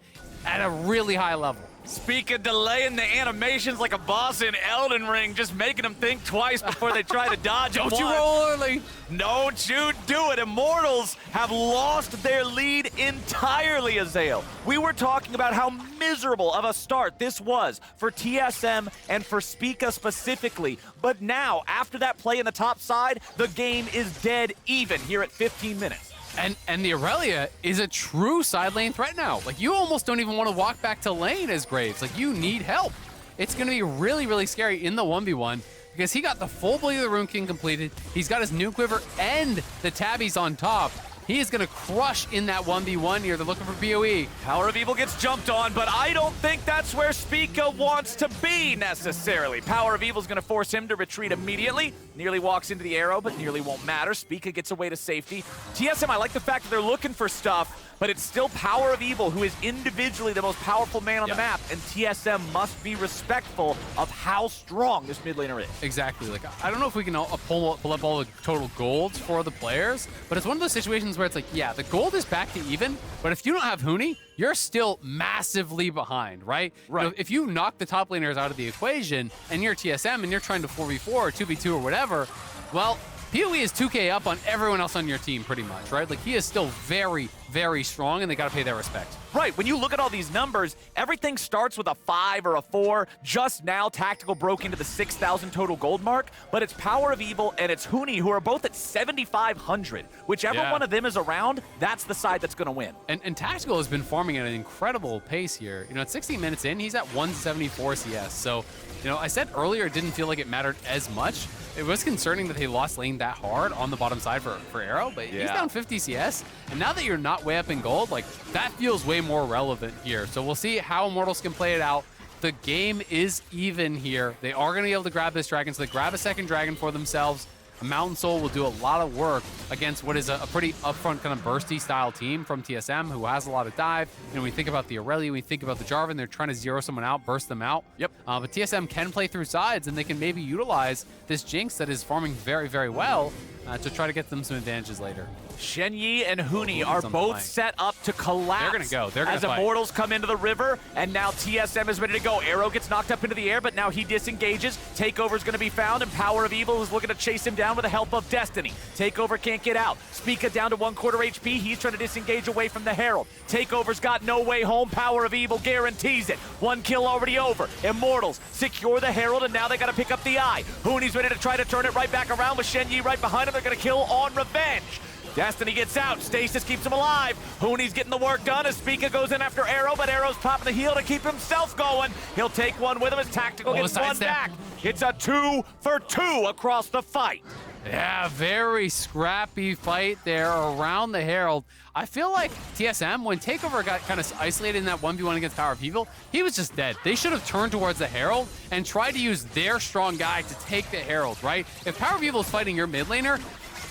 at a really high level. Spica delaying the animations like a boss in Elden Ring, just making them think twice before they try to dodge. Don't you roll early. Don't you do it. Immortals have lost their lead entirely, Azael. We were talking about how miserable of a start this was for TSM and for Spica specifically. But now, after that play in the top side, the game is dead even here at 15 minutes. And the Irelia is a true side lane threat now. Like, you almost don't even want to walk back to lane as Graves. Like, you need help. It's going to be really, really scary in the 1v1 because he got the full Blade of the Rune King completed. He's got his new quiver and the tabbies on top. He is going to crush in that 1v1 here. They're looking for BOE. PowerOfEvil gets jumped on, but I don't think that's where Spica wants to be necessarily. PowerOfEvil's going to force him to retreat immediately. Nearly walks into the arrow, but nearly won't matter. Spica gets away to safety. TSM, I like the fact that they're looking for stuff, but it's still PowerOfEvil who is individually the most powerful man on the map, and TSM must be respectful of how strong this mid laner is. Exactly. Like, I don't know if we can pull up all the total golds for the players, but it's one of those situations where it's like, yeah, the gold is back to even, but if you don't have Huni, you're still massively behind, right? Right. You know, if you knock the top laners out of the equation and you're TSM and you're trying to 4v4 or 2v2 or whatever, well, PoE is 2k up on everyone else on your team pretty much, right? Like, he is still very, very strong, and they got to pay their respect. Right, when you look at all these numbers, everything starts with a 5 or a 4. Just now, Tactical broke into the 6,000 total gold mark, but it's PowerOfEvil and it's Huni who are both at 7,500. Whichever one of them is around, that's the side that's going to win. And Tactical has been farming at an incredible pace here. You know, at 16 minutes in, he's at 174 CS. So, you know, I said earlier it didn't feel like it mattered as much. It was concerning that they lost lane that hard on the bottom side for Arrow, but he's down 50 CS. And now that you're not way up in gold, like, that feels way more relevant here. So we'll see how Immortals can play it out. The game is even here. They are going to be able to grab this dragon, so they grab a second dragon for themselves. Mountain Soul will do a lot of work against what is a pretty upfront kind of bursty style team from TSM who has a lot of dive. You know, we think about the Irelia, we think about the Jarvan, they're trying to zero someone out, burst them out. Yep. But TSM can play through sides and they can maybe utilize this Jinx that is farming very, very well to try to get them some advantages later. Shenyi and Huni are both set up to collapse. They're going to go. They're going to as Immortals come into the river, and now TSM is ready to go. Arrow gets knocked up into the air, but now he disengages. Takeover is going to be found, and PowerOfEvil is looking to chase him down with the help of Destiny. Takeover can't get out. Spica down to 1/4 HP. He's trying to disengage away from the Herald. Takeover's got no way home. PowerOfEvil guarantees it. 1 kill already over. Immortals secure the Herald, and now they got to pick up the Eye. Huni's ready to try to turn it right back around with Shenyi right behind him. They're going to kill on revenge. Destiny gets out. Stasis keeps him alive. Huni's getting the work done as Spica goes in after Arrow, but Arrow's popping the heel to keep himself going. He'll take one with him as Tactical gets one back. It's a 2 for 2 across the fight. Yeah, very scrappy fight there around the Herald. I feel like TSM, when Takeover got kind of isolated in that 1v1 against PowerOfEvil, he was just dead. They should have turned towards the Herald and tried to use their strong guy to take the Herald, right? If PowerOfEvil is fighting your mid laner,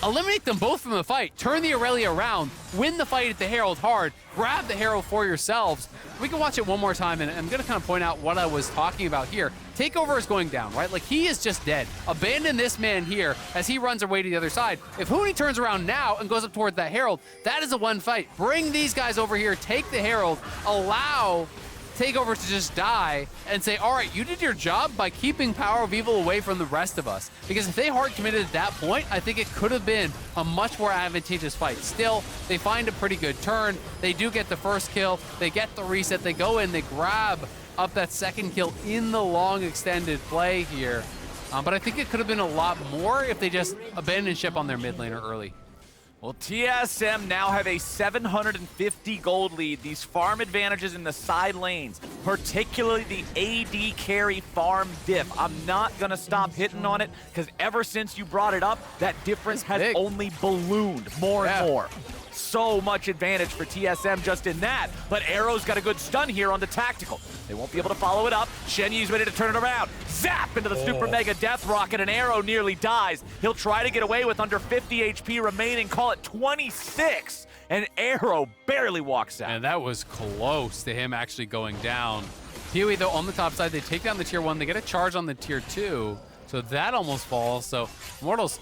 eliminate them both from the fight, turn the Irelia around, win the fight at the Herald hard, grab the Herald for yourselves. We can watch it one more time, and I'm going to kind of point out what I was talking about here. Takeover is going down, right? Like, he is just dead. Abandon this man here as he runs away to the other side. If Huni turns around now and goes up towards that Herald, that is a one fight. Bring these guys over here, take the Herald, allow Takeover to just die and say, all right, you did your job by keeping PowerOfEvil away from the rest of us. Because if they hard committed at that point, I think it could have been a much more advantageous fight. Still, they find a pretty good turn. They do get the first kill. They get the reset. They go in, they grab up that second kill in the long extended play here. But I think it could have been a lot more if they just abandoned ship on their mid laner early. Well, TSM now have a 750 gold lead. These farm advantages in the side lanes, particularly the AD carry farm diff. I'm not going to stop hitting on it because ever since you brought it up, that difference has big. only ballooned more and more. So much advantage for TSM just in that, but Arrow's got a good stun here on the tactical. They won't be able to follow it up. Shenyi's ready to turn it around. Zap into the super mega death rocket, and Arrow nearly dies. He'll try to get away with under 50 HP remaining, call it 26, and Arrow barely walks out. And that was close to him actually going down. Huey, though, on the top side, they take down the tier 1. They get a charge on the tier 2, so that almost falls. So Immortals,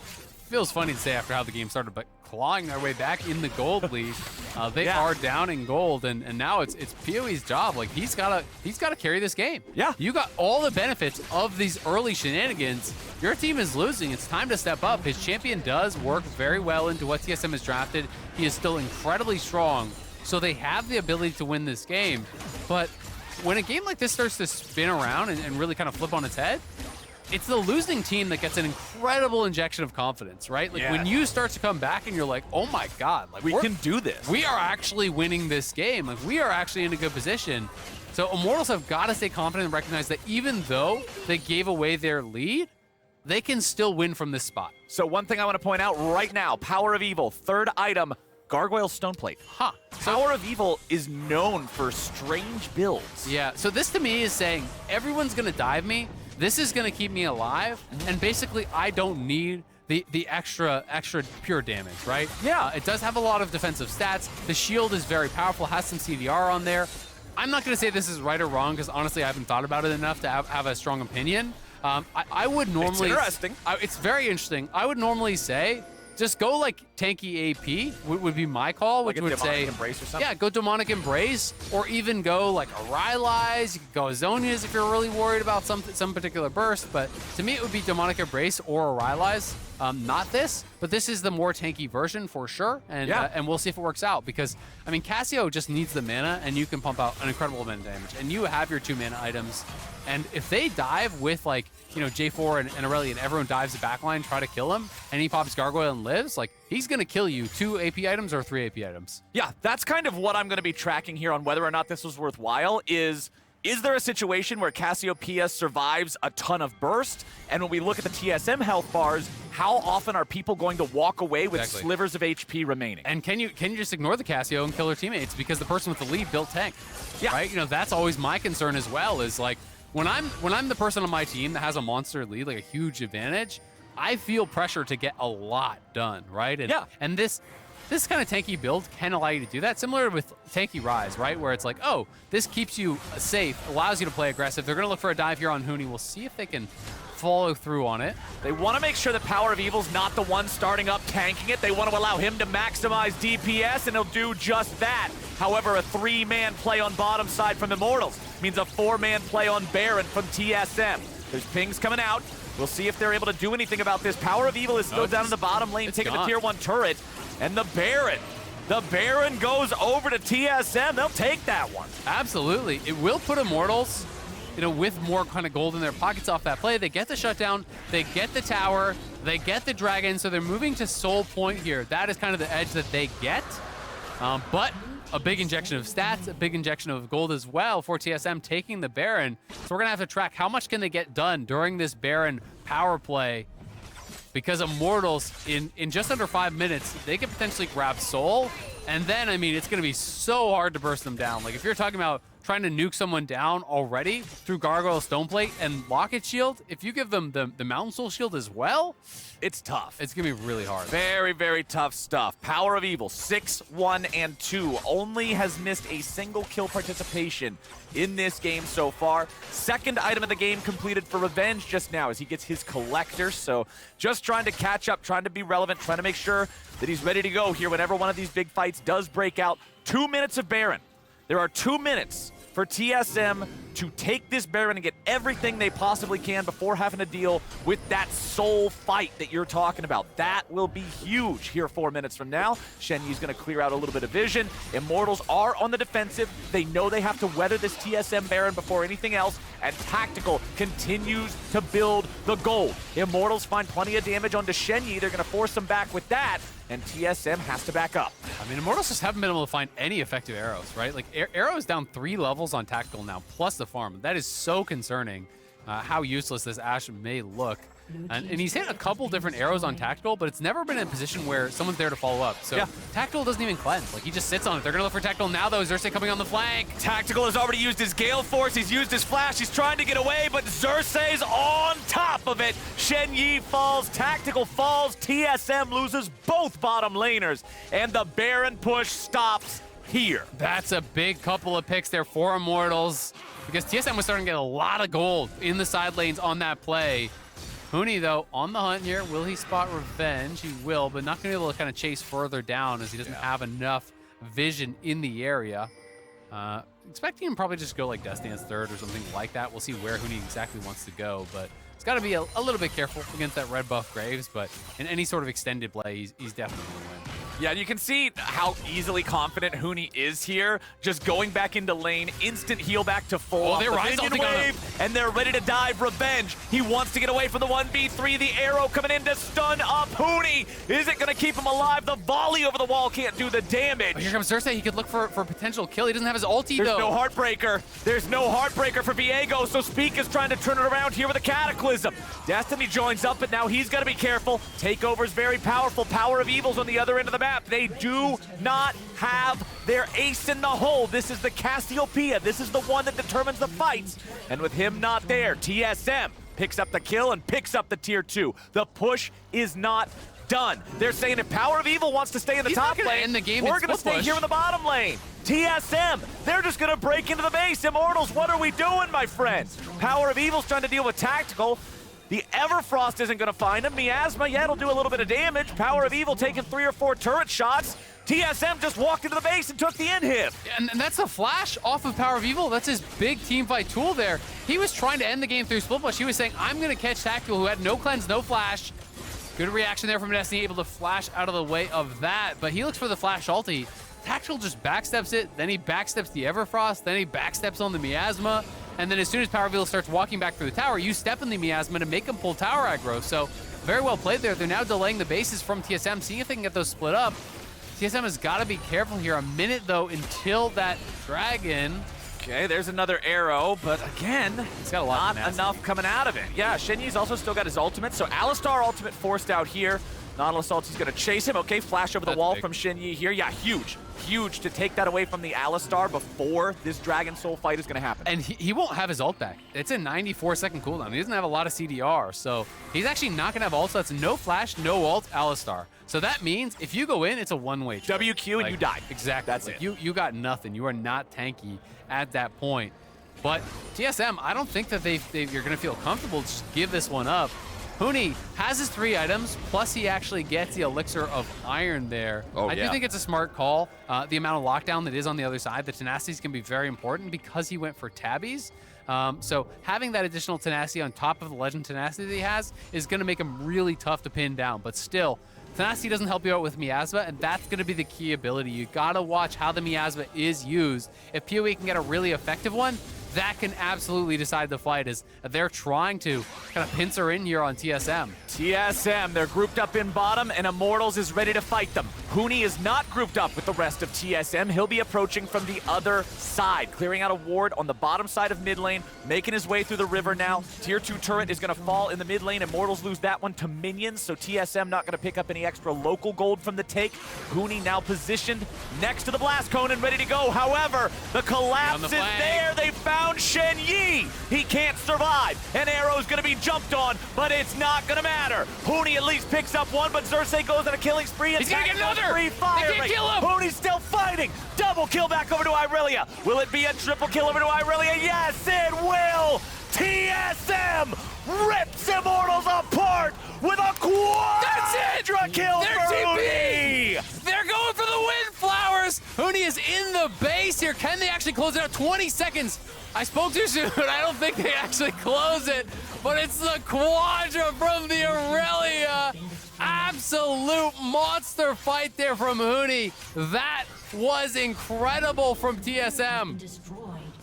feels funny to say after how the game started, but clawing their way back in the gold lead. They are down in gold, and now it's PoE's job. Like, he's gotta carry this game. Yeah. You got all the benefits of these early shenanigans. Your team is losing. It's time to step up. His champion does work very well into what TSM has drafted. He is still incredibly strong, so they have the ability to win this game. But when a game like this starts to spin around and really kind of flip on its head, it's the losing team that gets an incredible injection of confidence, right? Like, when you start to come back and you're like, oh my God, like, we can do this. We are actually winning this game. Like, we are actually in a good position. So Immortals have got to stay confident and recognize that even though they gave away their lead, they can still win from this spot. So one thing I want to point out right now, PowerOfEvil, third item, Gargoyle Stoneplate. PowerOfEvil is known for strange builds. Yeah, so this to me is saying, everyone's gonna dive me, this is gonna keep me alive, and basically I don't need the extra pure damage, right? Yeah. It does have a lot of defensive stats. The shield is very powerful, has some CDR on there. I'm not gonna say this is right or wrong, because honestly I haven't thought about it enough to have a strong opinion. I would normally— It's interesting. It's very interesting. I would normally say, just go like tanky AP would be my call, which Like a would Demonic say, Embrace or something? yeah, go Demonic Embrace, or even go like a Ryze. You could go Azonias if you're really worried about some particular burst. But to me, it would be Demonic Embrace or a Ryze. Not this, but this is the more tanky version for sure, and we'll see if it works out. Because I mean, Cassio just needs the mana, and you can pump out an incredible amount of damage, and you have your 2 mana items. And if they dive with, like, you know, J4 and Irelia, and everyone dives the backline, try to kill him, and he pops Gargoyle and lives, like, he's gonna kill you 2 AP items or 3 AP items. Yeah, that's kind of what I'm going to be tracking here on whether or not this was worthwhile. Is there a situation where Cassiopeia survives a ton of burst? And when we look at the TSM health bars, how often are people going to walk away with slivers of HP remaining? And can you just ignore the Cassio and kill her teammates because the person with the lead built tank? Yeah. Right? You know, that's always my concern as well, is like, when I'm the person on my team that has a monster lead, like a huge advantage, I feel pressure to get a lot done, right? And this kind of tanky build can allow you to do that, similar with tanky Ryze, right? Where it's like, oh, this keeps you safe, allows you to play aggressive. They're going to look for a dive here on Huni. We'll see if they can follow through on it. They want to make sure that PowerOfEvil's not the one starting up tanking it. They want to allow him to maximize DPS, and he'll do just that. However, a 3-man play on bottom side from Immortals means a 4-man play on Baron from TSM. There's pings coming out. We'll see if they're able to do anything about this. PowerOfEvil is still down in the bottom lane, taking the tier 1 turret. And the Baron goes over to TSM. They'll take that one. Absolutely. It will put Immortals, you know, with more kind of gold in their pockets off that play. They get the shutdown, they get the tower, they get the dragon, so they're moving to Soul Point here. That is kind of the edge that they get. But a big injection of stats, a big injection of gold as well for TSM taking the Baron. So we're gonna have to track how much can they get done during this Baron power play, because Immortals, in just under 5 minutes, they could potentially grab Soul, and then, I mean, it's gonna be so hard to burst them down. Like, if you're talking about trying to nuke someone down already through Gargoyle Stoneplate and Locket Shield, if you give them the Mountain Soul Shield as well, It's tough. it's going to be really hard. Very, very tough stuff. Power of Evil, 6-1-2. Only has missed a single kill participation in this game so far. Second item of the game completed for Revenge just now as he gets his Collector. So just trying to catch up, trying to be relevant, trying to make sure that he's ready to go here whenever one of these big fights does break out. 2 minutes of Baron. There are 2 minutes for TSM to take this Baron and get everything they possibly can before having to deal with that soul fight that you're talking about. That will be huge here 4 minutes from now. Shenyi's going to clear out a little bit of vision. Immortals are on the defensive. They know they have to weather this TSM Baron before anything else, and Tactical continues to build the gold. Immortals find plenty of damage onto Shenyi. They're going to force them back with that, and TSM has to back up. I mean, Immortals just haven't been able to find any effective arrows, right? Like, Arrow is down 3 levels on Tactical now, plus the farm. That is so concerning how useless this Ashe may look. And he's hit a couple different arrows on Tactical, but it's never been in a position where someone's there to follow up. So Yeah. Tactical doesn't even cleanse. Like, he just sits on it. They're going to look for Tactical now, though. Xerxe coming on the flank. Tactical has already used his Gale Force, he's used his Flash, he's trying to get away, but Xerxe's on top of it. Shenyi falls, Tactical falls, TSM loses both bottom laners, and the Baron push stops here. That's a big couple of picks there for Immortals, because TSM was starting to get a lot of gold in the side lanes on that play. Huni, though, on the hunt here. Will he spot Revenge? He will, but not going to be able to kind of chase further down as he doesn't have enough vision in the area. Expecting him probably just go like Death Dance third or something like that. We'll see where Huni exactly wants to go, but he's got to be a little bit careful against that red buff Graves, but in any sort of extended play, he's definitely going to win. Yeah, you can see how easily confident Huni is here. Just going back into lane, instant heal back to full. Oh, off they're the Ryze minion ulting on him. wave, and they're ready to dive Revenge. He wants to get away from the 1v3. The arrow coming in to stun up Huni. Is it going to keep him alive? The volley over the wall can't do the damage. Oh, here comes Xerxe. He could look for a potential kill. He doesn't have his ulti, There's though. no Heartbreaker. There's no Heartbreaker for Viego, so Spica's trying to turn it around here with a Cataclysm. Destiny joins up, but now he's got to be careful. Takeover's very powerful. Power of Evil's on the other end of the map. They do not have their ace in the hole. This is the Cassiopeia. This is the one that determines the fights. And with him not there, TSM picks up the kill and picks up the tier 2. The push is not done. They're saying if Power of Evil wants to stay in the He's top not gonna lane, end the game we're in going to split stay push. here in the bottom lane. TSM, they're just going to break into the base. Immortals, what are we doing, my friends? Power of Evil's trying to deal with Tactical. The Everfrost isn't going to find him. Miasma, yeah, it'll do a little bit of damage. Power of Evil taking 3 or 4 turret shots. TSM just walked into the base and took the inhib. And that's a flash off of Power of Evil. That's his big team fight tool there. He was trying to end the game through split push. He was saying, I'm going to catch Tactical, who had no cleanse, no flash. Good reaction there from Destiny, able to flash out of the way of that. But he looks for the flash ulti. Tactical just backsteps it, then he backsteps the Everfrost, then he backsteps on the Miasma. And then as soon as Power of Evil starts walking back through the tower, you step in the Miasma to make him pull tower aggro. So very well played there. They're now delaying the bases from TSM, seeing if they can get those split up. TSM has got to be careful here. A minute, though, until that dragon. Okay, there's another arrow, but again, He's got a lot of not tenacity. enough coming out of it. Yeah, Shenyi's also still got his ultimate, so Alistar ultimate forced out here. Nautilus ulti's gonna chase him. Okay, flash over the That's wall big. from Shenyi here. Yeah, huge. Huge to take that away from the Alistar before this Dragon Soul fight is gonna happen. And he won't have his ult back. It's a 94-second cooldown. He doesn't have a lot of CDR, so he's actually not going to have ult. So that's no flash, no ult, Alistar. So that means if you go in, it's a one-way trip. WQ and you die. Exactly. That's Like, it. You got nothing. You are not tanky at that point. But TSM, I don't think that you're going to feel comfortable to just give this one up. Huni has his 3 items, plus he actually gets the Elixir of Iron there. Oh, I yeah. do think it's a smart call. The amount of lockdown that is on the other side, the tenacity is going to be very important because he went for tabbies. So having that additional tenacity on top of the legend tenacity that he has is going to make him really tough to pin down. But still, tenacity doesn't help you out with Miasma, and that's going to be the key ability. You got to watch how the Miasma is used. If PoE can get a really effective one, that can absolutely decide the fight, as they're trying to kind of pincer in here on TSM. TSM, they're grouped up in bottom, and Immortals is ready to fight them. Huni is not grouped up with the rest of TSM. He'll be approaching from the other side, clearing out a ward on the bottom side of mid lane, making his way through the river now. Tier 2 turret is going to fall in the mid lane. Immortals lose that one to minions, so TSM not going to pick up any extra local gold from the take. Huni now positioned next to the blast cone and ready to go. However, the collapse is there. They found Shenyi. He can't survive. An arrow's going to be jumped on, but it's not going to matter. Huni at least picks up one, but Xerxe goes on a killing spree. He's going to get another. Free fire. They can't kill him. Huni's still fighting. Double kill back over to Irelia. Will it be a triple kill over to Irelia? Yes, it will. TSM rips Immortals apart with a quadra kill for Huni. They're going for the Windflowers. Huni is in the base here. Can they actually close it out? 20 seconds. I spoke too soon. I don't think they actually close it, but it's the quadra from the Irelia. Absolute monster fight there from Huni. That was incredible from TSM.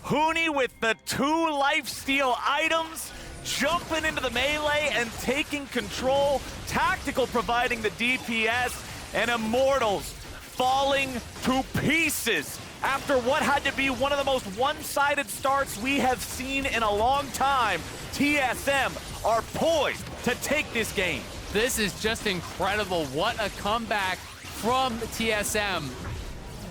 Huni with the 2 lifesteal items, jumping into the melee and taking control. Tactical providing the DPS, and Immortals falling to pieces after what had to be one of the most one-sided starts we have seen in a long time. TSM are poised to take this game. This is just incredible. What a comeback from TSM.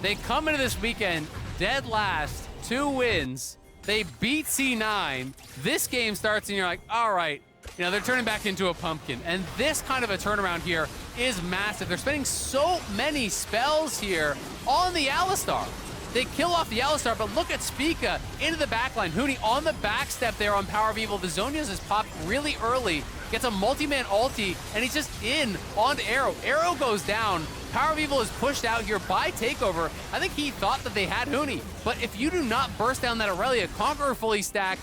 They come into this weekend dead last, 2 wins. They beat C9. This game starts and you're like, all right, they're turning back into a pumpkin. And this kind of a turnaround here is massive. They're spending so many spells here on the Alistar. They kill off the Alistar, but look at Spica into the backline. Huni on the backstep there on PowerOfEvil. The Zonias is popped really early, gets a multi-man ulti, and he's just in on Arrow. Arrow goes down. PowerOfEvil is pushed out here by Takeover. I think he thought that they had Huni, but if you do not burst down that Irelia, Conqueror fully stacked,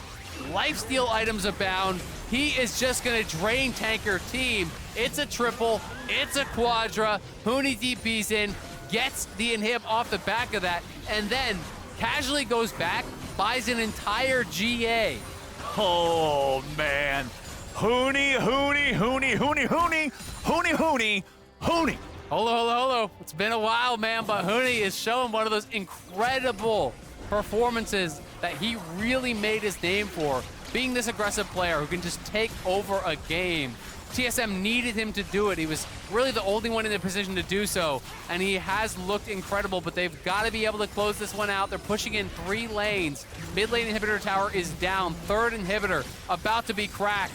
lifesteal items abound, he is just gonna drain tank your team. It's a triple, it's a quadra. Huni DPs in, gets the inhib off the back of that, and then casually goes back, buys an entire GA. Oh, man. Huni, Huni, Huni, Huni, Huni, Huni, Huni, Huni. Holo. It's been a while, man, but Huni is showing one of those incredible performances that he really made his name for, being this aggressive player who can just take over a game. TSM needed him to do it. He was really the only one in the position to do so, and he has looked incredible, but they've got to be able to close this one out. They're pushing in 3 lanes. Mid lane inhibitor tower is down. 3rd inhibitor about to be cracked.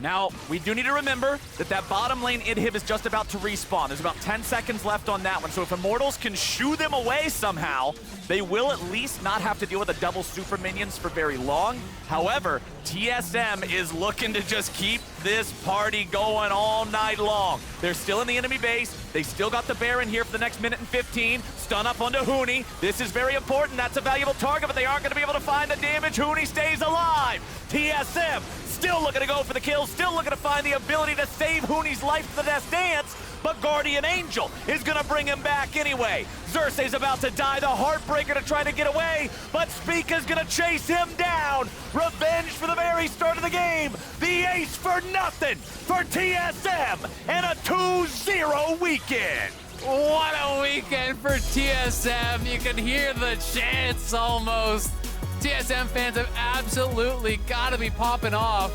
Now, we do need to remember that that bottom lane inhib is just about to respawn. There's about 10 seconds left on that one, so if Immortals can shoo them away somehow, they will at least not have to deal with the double super minions for very long. However, TSM is looking to just keep this party going all night long. They're still in the enemy base. They still got the Baron here for the next minute and 15. Stun up onto Huni. This is very important. That's a valuable target, but they aren't going to be able to find the damage. Huni stays alive. TSM still looking to go for the kill, still looking to find the ability to save Huni's life to the Death Dance, but Guardian Angel is gonna bring him back anyway. Xerxe's about to die, the Heartbreaker to try to get away, but Spica's gonna chase him down. Revenge for the very start of the game. The ace for nothing for TSM, and a 2-0 weekend. What a weekend for TSM. You can hear the chants almost. TSM fans have absolutely got to be popping off.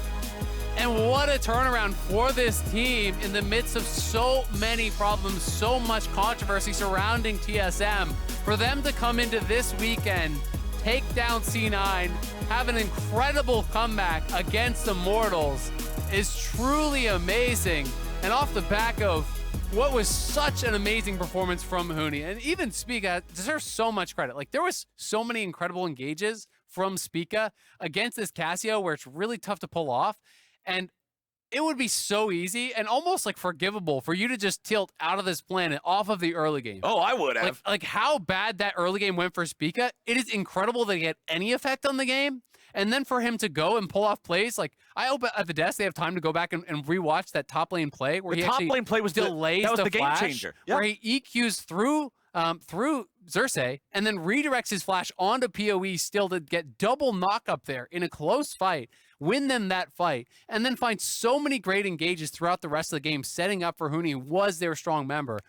And what a turnaround for this team in the midst of so many problems, so much controversy surrounding TSM. For them to come into this weekend, take down C9, have an incredible comeback against Immortals is truly amazing. And off the back of what was such an amazing performance from Huni, and even Spica deserves so much credit. Like, there was so many incredible engages from Spica against this Cassio where it's really tough to pull off. And it would be so easy and almost like forgivable for you to just tilt out of this planet off of the early game. Oh, I would have. Like how bad that early game went for Spica, it is incredible to get any effect on the game. And then for him to go and pull off plays, like I hope at the desk they have time to go back and rewatch that top lane play where the he top actually lane play was delays that was the the game flash, changer. where he EQs through through Xerxe, and then redirects his flash onto PoE still to get double knock up there in a close fight, win them that fight, and then find so many great engages throughout the rest of the game, setting up for Huni, who was their strong member.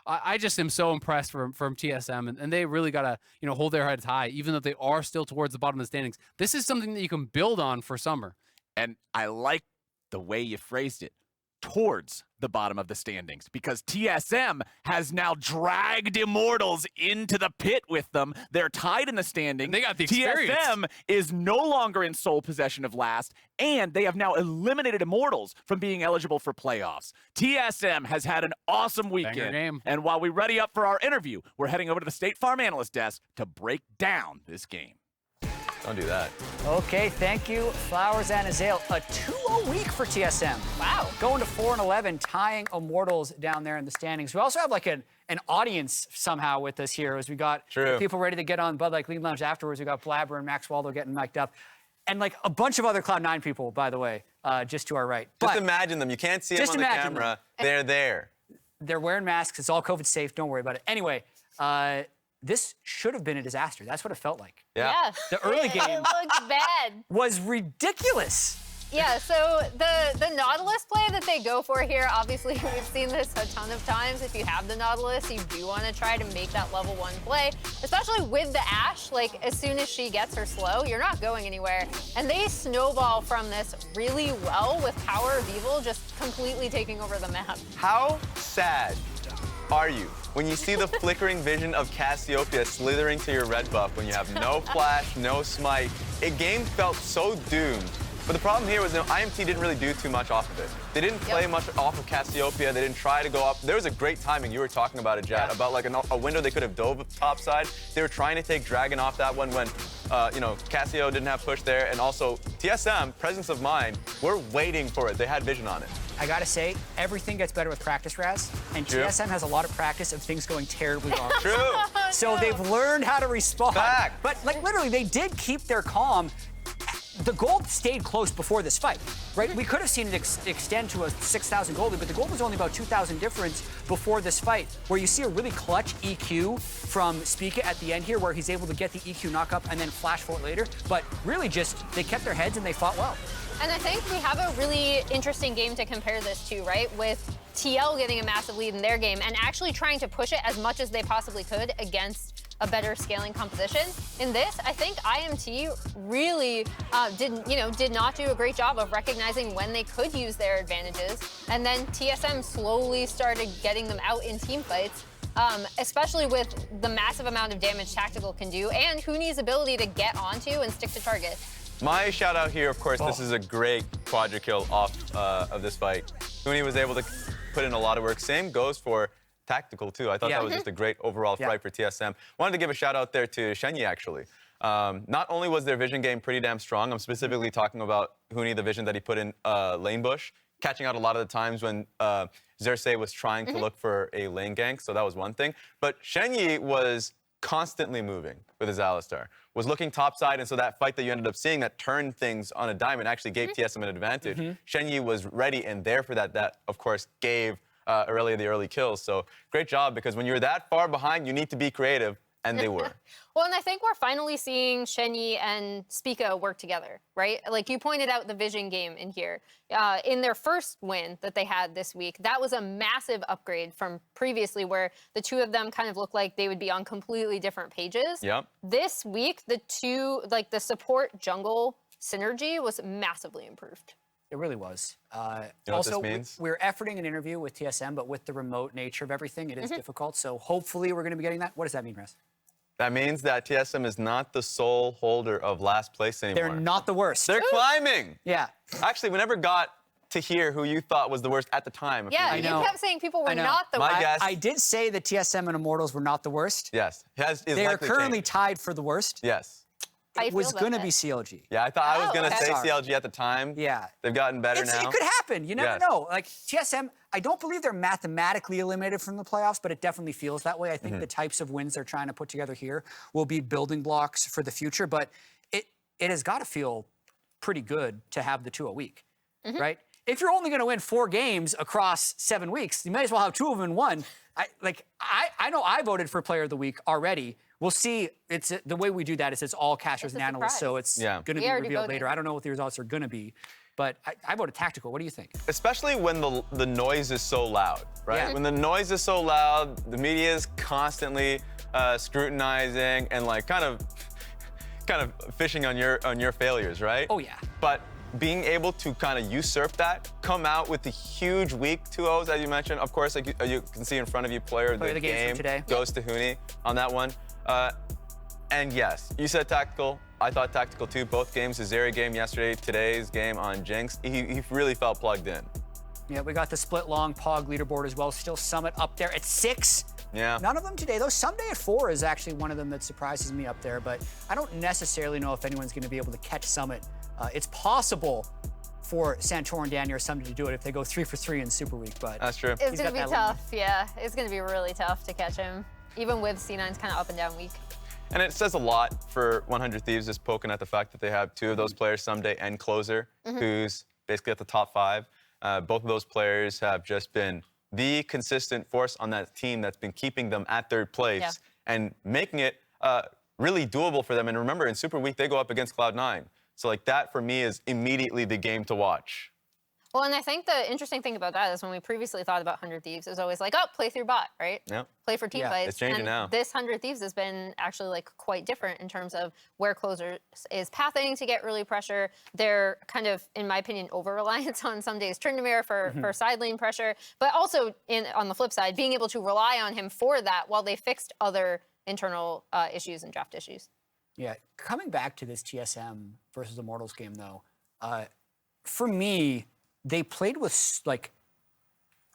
I just am so impressed from TSM, and they really got to hold their heads high, even though they are still towards the bottom of the standings. This is something that you can build on for summer. And I like the way you phrased it, towards the bottom of the standings, because TSM has now dragged Immortals into the pit with them. They're tied in the standings. And they got the experience. TSM is no longer in sole possession of last, and they have now eliminated Immortals from being eligible for playoffs. TSM has had an awesome weekend. game. And while we ready up for our interview, we're heading over to the State Farm Analyst Desk to break down this game. Don't do that. Okay, thank you, Flowers and Azael. A 2-0 week for TSM. Wow. Going to 4-11, tying Immortals down there in the standings. We also have like an audience somehow with us here as we got people ready to get on Bud Light League Lounge afterwards. We got Blabber and Max Waldo getting mic'd up. And like a bunch of other Cloud9 people, by the way, just to our right. Just imagine them. You can't see them on the camera. They're there. They're wearing masks. It's all COVID safe. Don't worry about it. Anyway, this should have been a disaster. That's what it felt like. Yeah. The early game It looked bad. was ridiculous. Yeah, so the Nautilus play that they go for here, obviously we've seen this a ton of times. If you have the Nautilus, you do want to try to make that level 1 play, especially with the Ashe. Like, as soon as she gets her slow, you're not going anywhere. And they snowball from this really well with PowerOfEvil just completely taking over the map. How sad are you when you see the flickering vision of Cassiopeia slithering to your red buff when you have no flash, no smite? A game felt so doomed. But the problem here was IMT didn't really do too much off of it. They didn't play much off of Cassiopeia. They didn't try to go up. There was a great timing. You were talking about it, Jad, about like a window they could have dove topside. They were trying to take Dragon off that one when, Cassio didn't have push there. And also, TSM, presence of mind, we're waiting for it. They had vision on it. I gotta say, everything gets better with practice, Raz. And TSM has a lot of practice of things going terribly wrong. True. So they've learned how to respond. Fact. But like literally, they did keep their calm. The gold stayed close before this fight, right? We could have seen it extend to a 6,000 gold lead, but the gold was only about 2,000 difference before this fight, where you see a really clutch EQ from Spica at the end here, where he's able to get the EQ knock up and then flash for it later. But really just, they kept their heads and they fought well. And I think we have a really interesting game to compare this to, right? With TL getting a massive lead in their game and actually trying to push it as much as they possibly could against a better scaling composition. In this, I think IMT really did not do a great job of recognizing when they could use their advantages. And then TSM slowly started getting them out in team fights, especially with the massive amount of damage Tactical can do and Huni's ability to get onto and stick to target. My shout out here, of course, this is a great quadra kill off of this fight. Huni was able to put in a lot of work. Same goes for Tactical, too. I thought that was just a great overall fight for TSM. Wanted to give a shout out there to Shenyi, actually. Not only was their vision game pretty damn strong, I'm specifically talking about Huni, the vision that he put in lane bush, catching out a lot of the times when Xerxe was trying to look for a lane gank, so that was one thing. But Shenyi was constantly moving with his Alistar, was looking topside, and so that fight that you ended up seeing that turned things on a dime and actually gave TSM an advantage. Shenyi was ready and there for that. That, of course, gave Irelia the early kills. So great job, because when you're that far behind, you need to be creative, and they were. Well, and I think we're finally seeing Shenyi and Spica work together, right? Like you pointed out the vision game in here. In their first win that they had this week, that was a massive upgrade from previously where the two of them kind of looked like they would be on completely different pages. Yep. This week, the two, like the support jungle synergy was massively improved. It really was. You know also, what this means? we're efforting an interview with TSM, but with the remote nature of everything, it is difficult. So hopefully we're going to be getting that. What does that mean, Russ? That means that TSM is not the sole holder of last place anymore. They're not the worst. They're climbing. Yeah. Actually, we never got to hear who you thought was the worst at the time. Yeah, I you know. kept saying people were I know. not the My worst. guess. I did say that TSM and Immortals were not the worst. Yes. They are currently tied for the worst. Yes. How you It was feel about going to that? be CLG. Yeah, I thought I was Oh, going to okay. say Sorry. CLG at the time. Yeah. They've gotten better now. It could happen. You never Yes. know. Like TSM, I don't believe they're mathematically eliminated from the playoffs, but it definitely feels that way. I think the types of wins they're trying to put together here will be building blocks for the future, but it has got to feel pretty good to have the 2 a week, right? If you're only going to win 4 games across 7 weeks, you may as well have 2 of them in 1. I know I voted for Player of the Week already. We'll see. It's the way we do that is it's all casters and analysts, so it's going to be revealed later. I don't know what the results are going to be, but I voted Tactical. What do you think? Especially when the noise is so loud, right? Yeah. When the noise is so loud, the media is constantly scrutinizing and like kind of fishing on your failures, right? Oh yeah. But being able to kind of usurp that, come out with the huge week 2-0s, as you mentioned. Of course, like you can see in front of you, player of the game today goes to Huni on that one. And yes, you said Tactical. I thought Tactical too. Both games, the Xerxe game yesterday, today's game on Jinx, he really felt plugged in. Yeah, we got the split long Pog leaderboard as well. Still Summit up there at 6. Yeah. None of them today, though. Someday at 4 is actually one of them that surprises me up there, but I don't necessarily know if anyone's going to be able to catch Summit. It's possible for Santor and Danny or Summit to do it if they go 3 for 3 in Super Week, but that's true. It's going to be tough, yeah. It's going to be really tough to catch him, even with C9's kind of up and down week. And it says a lot for 100 Thieves just poking at the fact that they have 2 of those players, Someday and Closer, who's basically at the top 5. Both of those players have just been the consistent force on that team that's been keeping them at 3rd place and making it really doable for them. And remember, in Super Week, they go up against Cloud9. So like that, for me, is immediately the game to watch. Well, and I think the interesting thing about that is when we previously thought about 100 Thieves, it was always like, oh, play through bot, right? Yeah. Play for team fights. It's changing and now. This 100 Thieves has been actually like quite different in terms of where Closer is pathing to get early pressure. They're kind of, in my opinion, over-reliance on some days Tryndamere for side lane pressure, but also on the flip side, being able to rely on him for that while they fixed other internal issues and draft issues. Yeah, coming back to this TSM versus Immortals game, though, for me, they played with like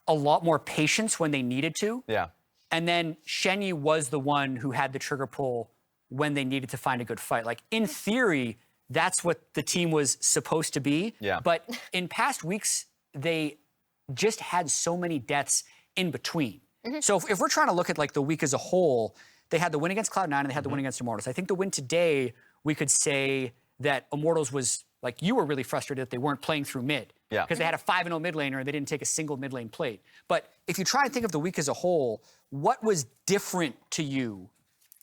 a lot more patience when they needed to. Yeah. And then Shenyi was the one who had the trigger pull when they needed to find a good fight. Like in theory, that's what the team was supposed to be. Yeah. But in past weeks, they just had so many deaths in between. So if we're trying to look at like the week as a whole, they had the win against Cloud9 and they had the win against Immortals. I think the win today, we could say that Immortals was, like you were really frustrated that they weren't playing through mid. Yeah. Because they had a 5-0 mid laner and they didn't take a single mid lane plate. But if you try and think of the week as a whole, what was different to you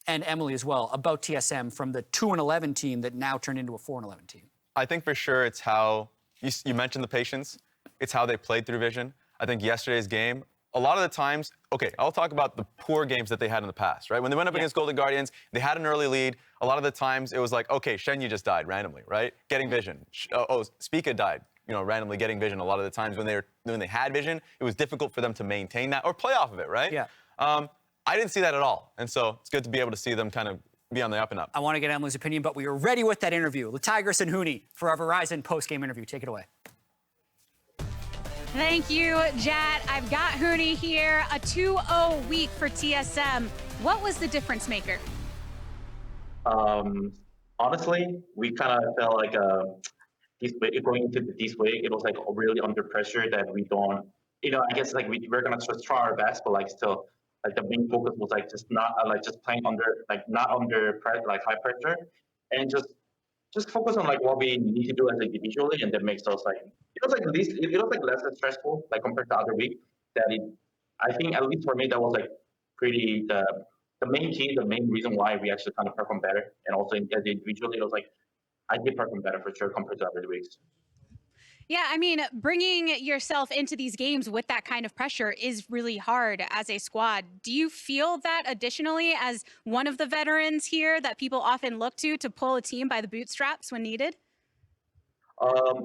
and Emily as well about TSM from the 2-11 team that now turned into a 4-11 team? I think for sure it's how, you mentioned the patience, it's how they played through vision. I think yesterday's game, a lot of the times, okay, I'll talk about the poor games that they had in the past, right? When they went up against Golden Guardians, they had an early lead. A lot of the times it was like, okay, Shenyi just died randomly, right? Getting vision. Spica died, randomly getting vision. A lot of the times when they had vision, it was difficult for them to maintain that or play off of it, right? Yeah. I didn't see that at all. And so it's good to be able to see them kind of be on the up and up. I want to get Emily's opinion, but we are ready with that interview. LeTigress and Huni for our Verizon post-game interview. Take it away. Thank you, Jat. I've got Huni here. A 2-0 week for TSM. What was the difference maker? Honestly, we kind of felt like going into this week, it was like really under pressure that we don't, I guess like we're gonna just try our best, but like still, like the main focus was like just not just playing not under high pressure, and just focus on like what we need to do as individually, and that makes us like less stressful like compared to other week. I think at least for me that was like pretty the main key, the main reason why we actually kind of perform better, and also individually it was like I did perform better for sure compared to other weeks. Yeah, I mean, bringing yourself into these games with that kind of pressure is really hard as a squad. Do you feel that additionally as one of the veterans here that people often look to pull a team by the bootstraps when needed?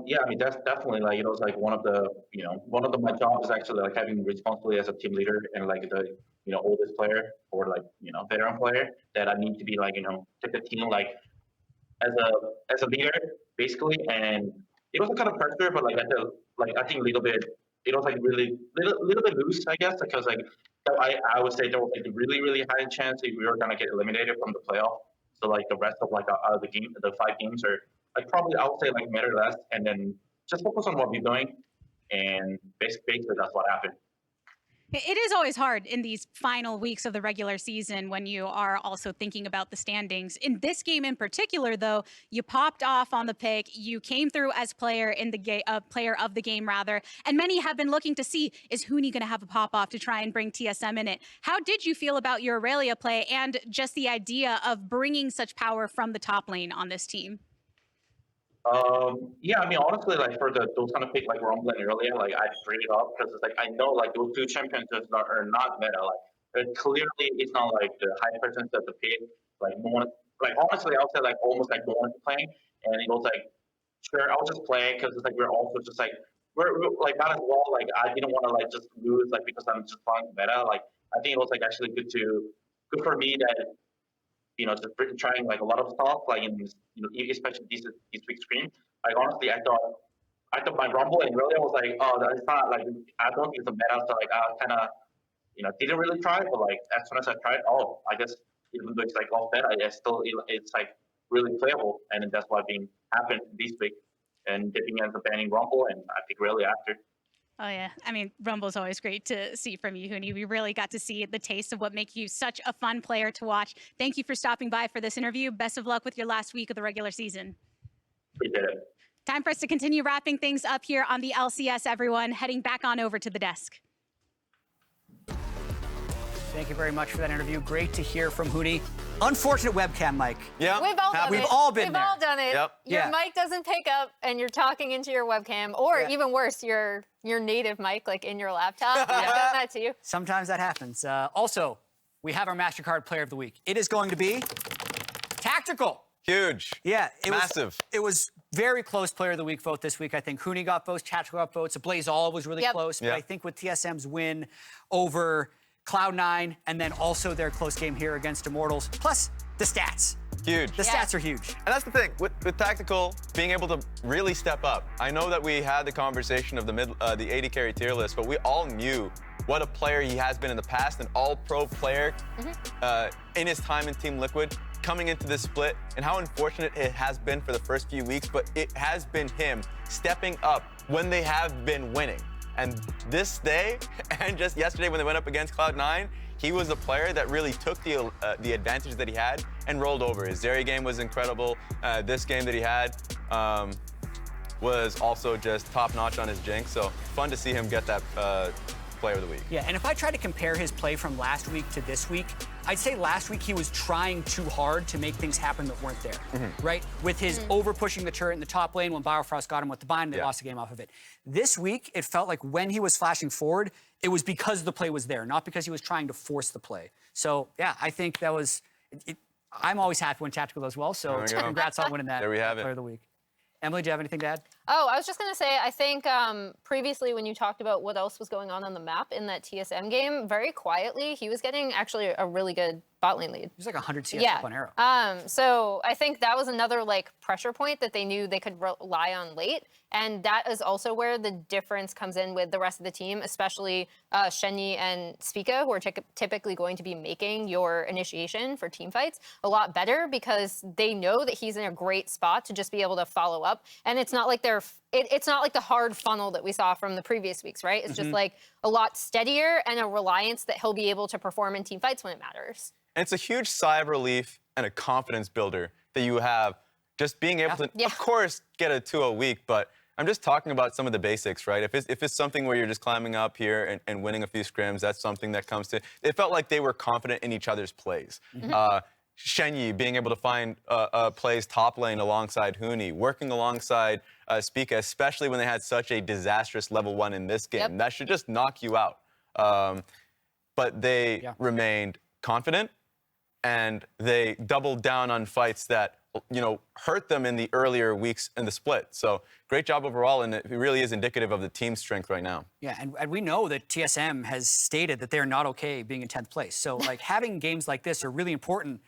Yeah, I mean, that's definitely like, it's like one of my jobs is actually like having responsibility as a team leader and like the, oldest player or like, veteran player that I need to be like, take the team like as a leader basically. And it was a kind of pressure, but like I think a little bit, it was like really little bit loose, I guess, because like I would say there was like a really, really high chance that we were gonna get eliminated from the playoff. So like the rest of like the 5 games are like probably I would say like matter less, and then just focus on what we're doing, and basically that's what happened. It is always hard in these final weeks of the regular season when you are also thinking about the standings. In this game in particular, though, you popped off on the pick. You came through as player in the player of the game, rather. And many have been looking to see, is Huni going to have a pop off to try and bring TSM in it? How did you feel about your Irelia play and just the idea of bringing such power from the top lane on this team? Yeah, I mean, honestly, like for those kind of pick like Rumble and Irelia, like I bring it up because it's like I know like those two champions are not meta. Like clearly, it's not like the high percentage of the pick. Like no one, like honestly, I would say like almost like no one's playing, and it was like sure, I'll just play because it's like we're also just like we're like not as well. Like I didn't want to like just lose like because I'm just playing meta. Like I think it was like actually good for me that just trying like a lot of stuff, like in especially this week's stream. Like honestly, I thought my Rumble and Irelia was like, oh, it's not like I don't think it's a meta, so like I kind of didn't really try, but like as soon as I tried, oh, I guess even though it's like off meta, it's like really playable, and that's what happened this week. And dipping ends up banning Rumble, and I pick Irelia after. Oh, yeah. I mean, Rumble's always great to see from you, Huni. We really got to see the taste of what makes you such a fun player to watch. Thank you for stopping by for this interview. Best of luck with your last week of the regular season. Appreciate it. Time for us to continue wrapping things up here on the LCS, everyone. Heading back on over to the desk. Thank you very much for that interview. Great to hear from Huni. Unfortunate webcam mic. Yeah. We've all done it. We've all been We've there. all done it. Yep. Your Yeah. mic doesn't pick up and you're talking into your webcam, or even worse, your native mic like in your laptop. I've done that too. Sometimes that happens. Also, we have our MasterCard Player of the Week. It is going to be Tactical. Huge. Yeah, Massive. It was very close Player of the Week vote this week. I think Huni got votes, Tactical got votes. Blazeall was really close. But I think with TSM's win over Cloud9 and then also their close game here against Immortals, plus the stats. Huge. The stats are huge. And that's the thing, with Tactical being able to really step up. I know that we had the conversation of the AD carry tier list, but we all knew what a player he has been in the past, an all-pro player in his time in Team Liquid, coming into this split, and how unfortunate it has been for the first few weeks, but it has been him stepping up when they have been winning. And this day, and just yesterday when they went up against Cloud9, he was a player that really took the advantage that he had and rolled over. His Xerxe game was incredible. This game that he had was also just top-notch on his Jinx, so fun to see him get that Player of the Week. Yeah, and if I try to compare his play from last week to this week, I'd say last week he was trying too hard to make things happen that weren't there, right? With his over-pushing the turret in the top lane when Biofrost got him with the bind and they lost the game off of it. This week, it felt like when he was flashing forward, it was because the play was there, not because he was trying to force the play. So, yeah, I think that was... I'm always happy when Tactical does well, so congrats on winning that There we have it. Player of the Week. Emily, do you have anything to add? Oh, I was just going to say, I think previously when you talked about what else was going on the map in that TSM game, very quietly, he was getting actually a really good bot lane lead. He was like 100 CS up on Arrow. So I think that was another like pressure point that they knew they could rely on late. And that is also where the difference comes in with the rest of the team, especially Shenyi and Spica, who are typically going to be making your initiation for team fights a lot better because they know that he's in a great spot to just be able to follow up. And it's not like it's not like the hard funnel that we saw from the previous weeks, right? It's just like a lot steadier and a reliance that he'll be able to perform in team fights when it matters. And it's a huge sigh of relief and a confidence builder that you have just being able to, of course, get a 2-0 week, but I'm just talking about some of the basics, right? If it's something where you're just climbing up here and winning a few scrims, that's something that comes to... It felt like they were confident in each other's plays. Shenyi being able to find plays top lane alongside Huni, working alongside Spica, especially when they had such a disastrous level 1 in this game. That should just knock you out. But they remained confident, and they doubled down on fights that hurt them in the earlier weeks in the split. So great job overall, and it really is indicative of the team's strength right now. Yeah, and we know that TSM has stated that they're not okay being in 10th place. So like having games like this are really important,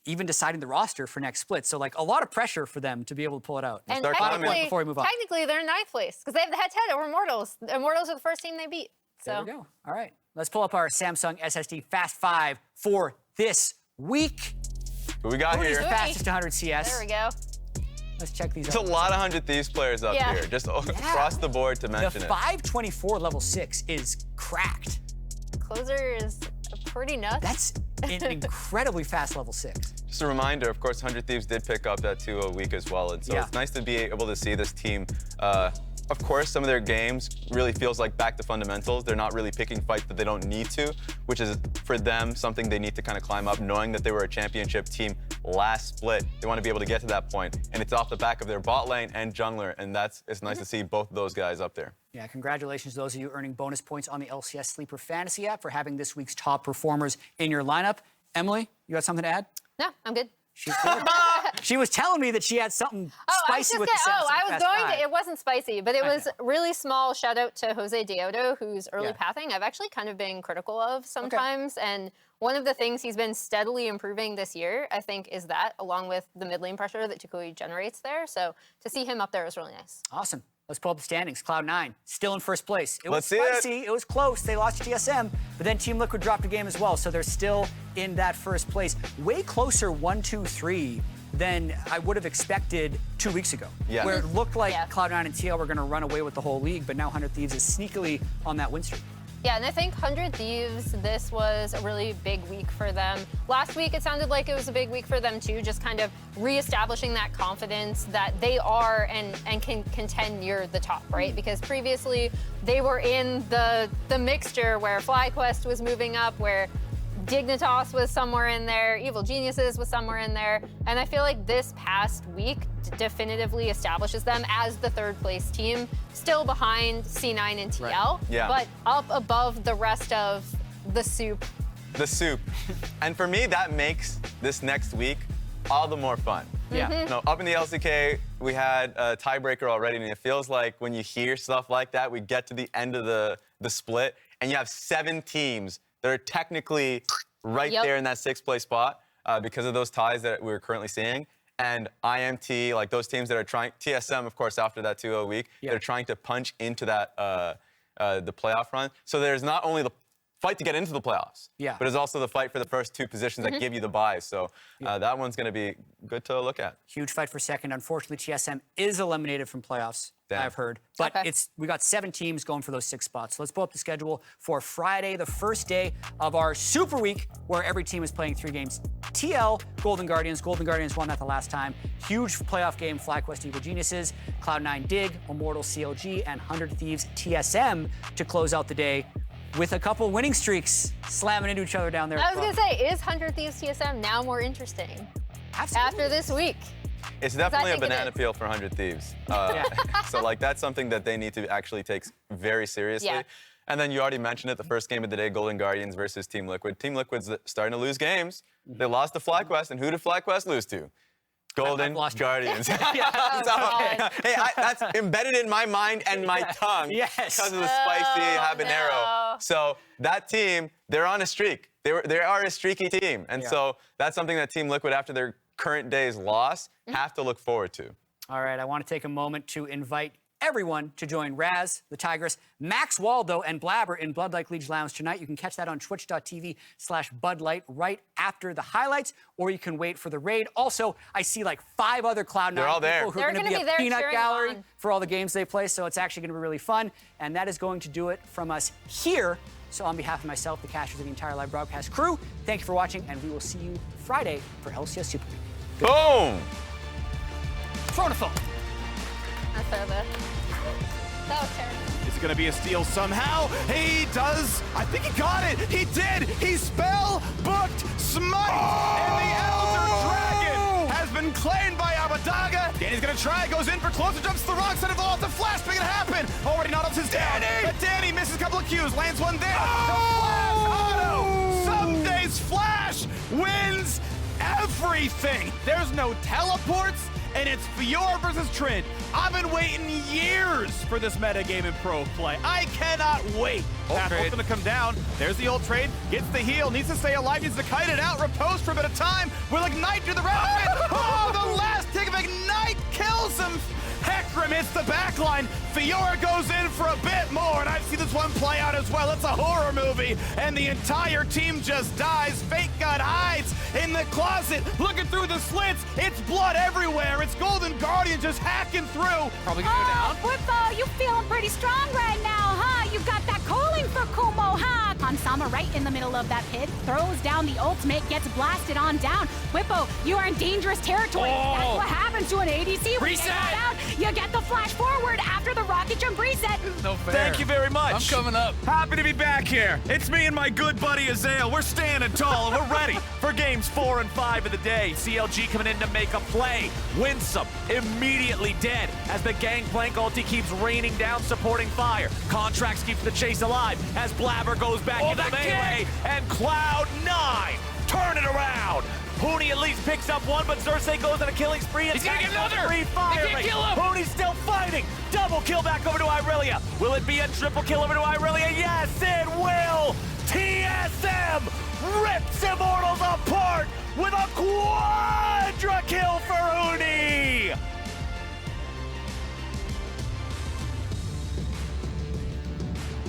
even deciding the roster for next split. So like a lot of pressure for them to be able to pull it out. And before we move on. Technically, they're in 9th place because they have the head-to-head over Immortals. The Immortals are the first team they beat. So. There we go. All right, let's pull up our Samsung SSD Fast 5 for this week. Who we got here? Fastest 100 CS. There we go. Let's check these out. There's a lot of 100 Thieves players up here, just across the board to mention the it. 524 level 6 is cracked. closer is pretty nuts. That's an incredibly fast level 6. Just a reminder, of course, 100 Thieves did pick up that 2-0 week as well, and so it's nice to be able to see this team. Of course, some of their games really feels like back to fundamentals. They're not really picking fights that they don't need to, which is, for them, something they need to kind of climb up, knowing that they were a championship team last split. They want to be able to get to that point, and it's off the back of their bot lane and jungler, and it's nice to see both of those guys up there. Yeah, congratulations to those of you earning bonus points on the LCS Sleeper Fantasy app for having this week's top performers in your lineup. Emily, you got something to add? No, I'm good. She's good. She was telling me that she had something spicy with the it wasn't spicy, but it was really small. Shout out to Jose Deodo, who's early pathing. I've actually kind of been critical of sometimes. And one of the things he's been steadily improving this year, I think, is that, along with the mid lane pressure that Tukui generates there. So to see him up there is really nice. Awesome. Let's pull up the standings. Cloud9, still in first place. It was Let's see spicy, it was close. They lost to TSM, but then Team Liquid dropped a game as well, so they're still in that first place. Way closer 1-2-3 than I would have expected 2 weeks ago, where it looked like Cloud9 and TL were going to run away with the whole league, but now 100 Thieves is sneakily on that win streak. Yeah, and I think 100 Thieves, this was a really big week for them. Last week, it sounded like it was a big week for them too, just kind of reestablishing that confidence that they are and can contend near the top, right? Because previously, they were in the mixture where FlyQuest was moving up, where Dignitas was somewhere in there, Evil Geniuses was somewhere in there, and I feel like this past week definitively establishes them as the third place team, still behind C9 and TL, but up above the rest of the soup. The soup. And for me, that makes this next week all the more fun. Yeah. No, up in the LCK, we had a tiebreaker already, and it feels like when you hear stuff like that, we get to the end of the split, and you have 7 teams that are technically right there in that 6th place spot because of those ties that we're currently seeing. And IMT, like those teams that are trying, TSM, of course, after that 2-0 week, they're trying to punch into that the playoff run. So there's not only the fight to get into the playoffs, but it's also the fight for the first 2 positions that give you the buys. So that one's going to be good to look at. Huge fight for second. Unfortunately, TSM is eliminated from playoffs, I've heard. But we got 7 teams going for those 6 spots. So let's pull up the schedule for Friday, the first day of our Super Week, where every team is playing 3 games. TL, Golden Guardians. Golden Guardians won that the last time. Huge playoff game, FlyQuest, Evil Geniuses, Cloud9 Dig, Immortals CLG, and 100 Thieves TSM to close out the day, with a couple winning streaks slamming into each other down there. I was going to say, is 100 Thieves TSM now more interesting? Absolutely. After this week? It's definitely a banana peel for 100 Thieves. So like that's something that they need to actually take very seriously. And then you already mentioned it, the first game of the day, Golden Guardians versus Team Liquid. Team Liquid's starting to lose games. They lost to FlyQuest, and who did FlyQuest lose to? Golden Guardians. That's embedded in my mind and my tongue because of the spicy habanero. So that team, they're on a streak. They are a streaky team. And so that's something that Team Liquid, after their current day's loss, have to look forward to. All right, I want to take a moment to invite everyone to join Raz, LeTigress, Max Waldo, and Blabber in Blood Like Liege Lounge tonight. You can catch that on twitch.tv/BudLight right after the highlights, or you can wait for the raid. Also, I see like 5 other Cloud9 people who are going to be a peanut gallery for all the games they play, so it's actually going to be really fun. And that is going to do it from us here. So on behalf of myself, the casters, and the entire live broadcast crew, thank you for watching, and we will see you Friday for LCS Super Week. Boom! Throwing a phone. That's fair, though. That was terrible. Is it going to be a steal somehow? He does. I think he got it. He did. He spell booked Smite. And the Elder Dragon has been claimed by Abadaga. Danny's going to try. Goes in for closer. Jumps to the wrong side of the wall. The flash making it happen. Already Nautilus is down. But Danny misses a couple of Qs. Lands one there. The flash auto. Some days Flash wins everything. There's no teleports. And it's Fiora versus Trid. I've been waiting years for this meta game in pro play. I cannot wait. Pathway's gonna come down. There's the ult trade. Gets the heal. Needs to stay alive. Needs to kite it out. Repose for a bit of time. Will Ignite do the round? Oh, the last tick of Ignite kills him. Hecarim hits the backline. Fiora goes in for a bit more, and I've seen this one play out as well. It's a horror movie, and the entire team just dies. Fake God hides in the closet, looking through the slits. It's blood everywhere. It's Golden Guardian just hacking through. Probably gonna go down. Football, you feeling pretty strong right now, huh? You got that calling for Kumo, huh? on Sama right in the middle of that pit, throws down the ultimate, gets blasted on down. Whippo, you are in dangerous territory. That's what happens to an ADC. When you get caught out, you get the flash forward after the rocket jump reset. No fair. Thank you very much. I'm coming up. Happy to be back here. It's me and my good buddy Azael. We're standing tall and we're ready for games 4 and 5 of the day. CLG coming in to make a play. Winsome immediately dead as the Gangplank ulti keeps raining down, supporting fire. Contracts keeps the chase alive as Blabber goes back into melee and Cloud9 turn it around. Huni at least picks up one, but Xerxe goes on a killing spree. And he's gonna get another. Free fire. They can't kill him. Huni's still fighting. Double kill back over to Irelia. Will it be a triple kill over to Irelia? Yes, it will. TSM rips Immortals apart with a quad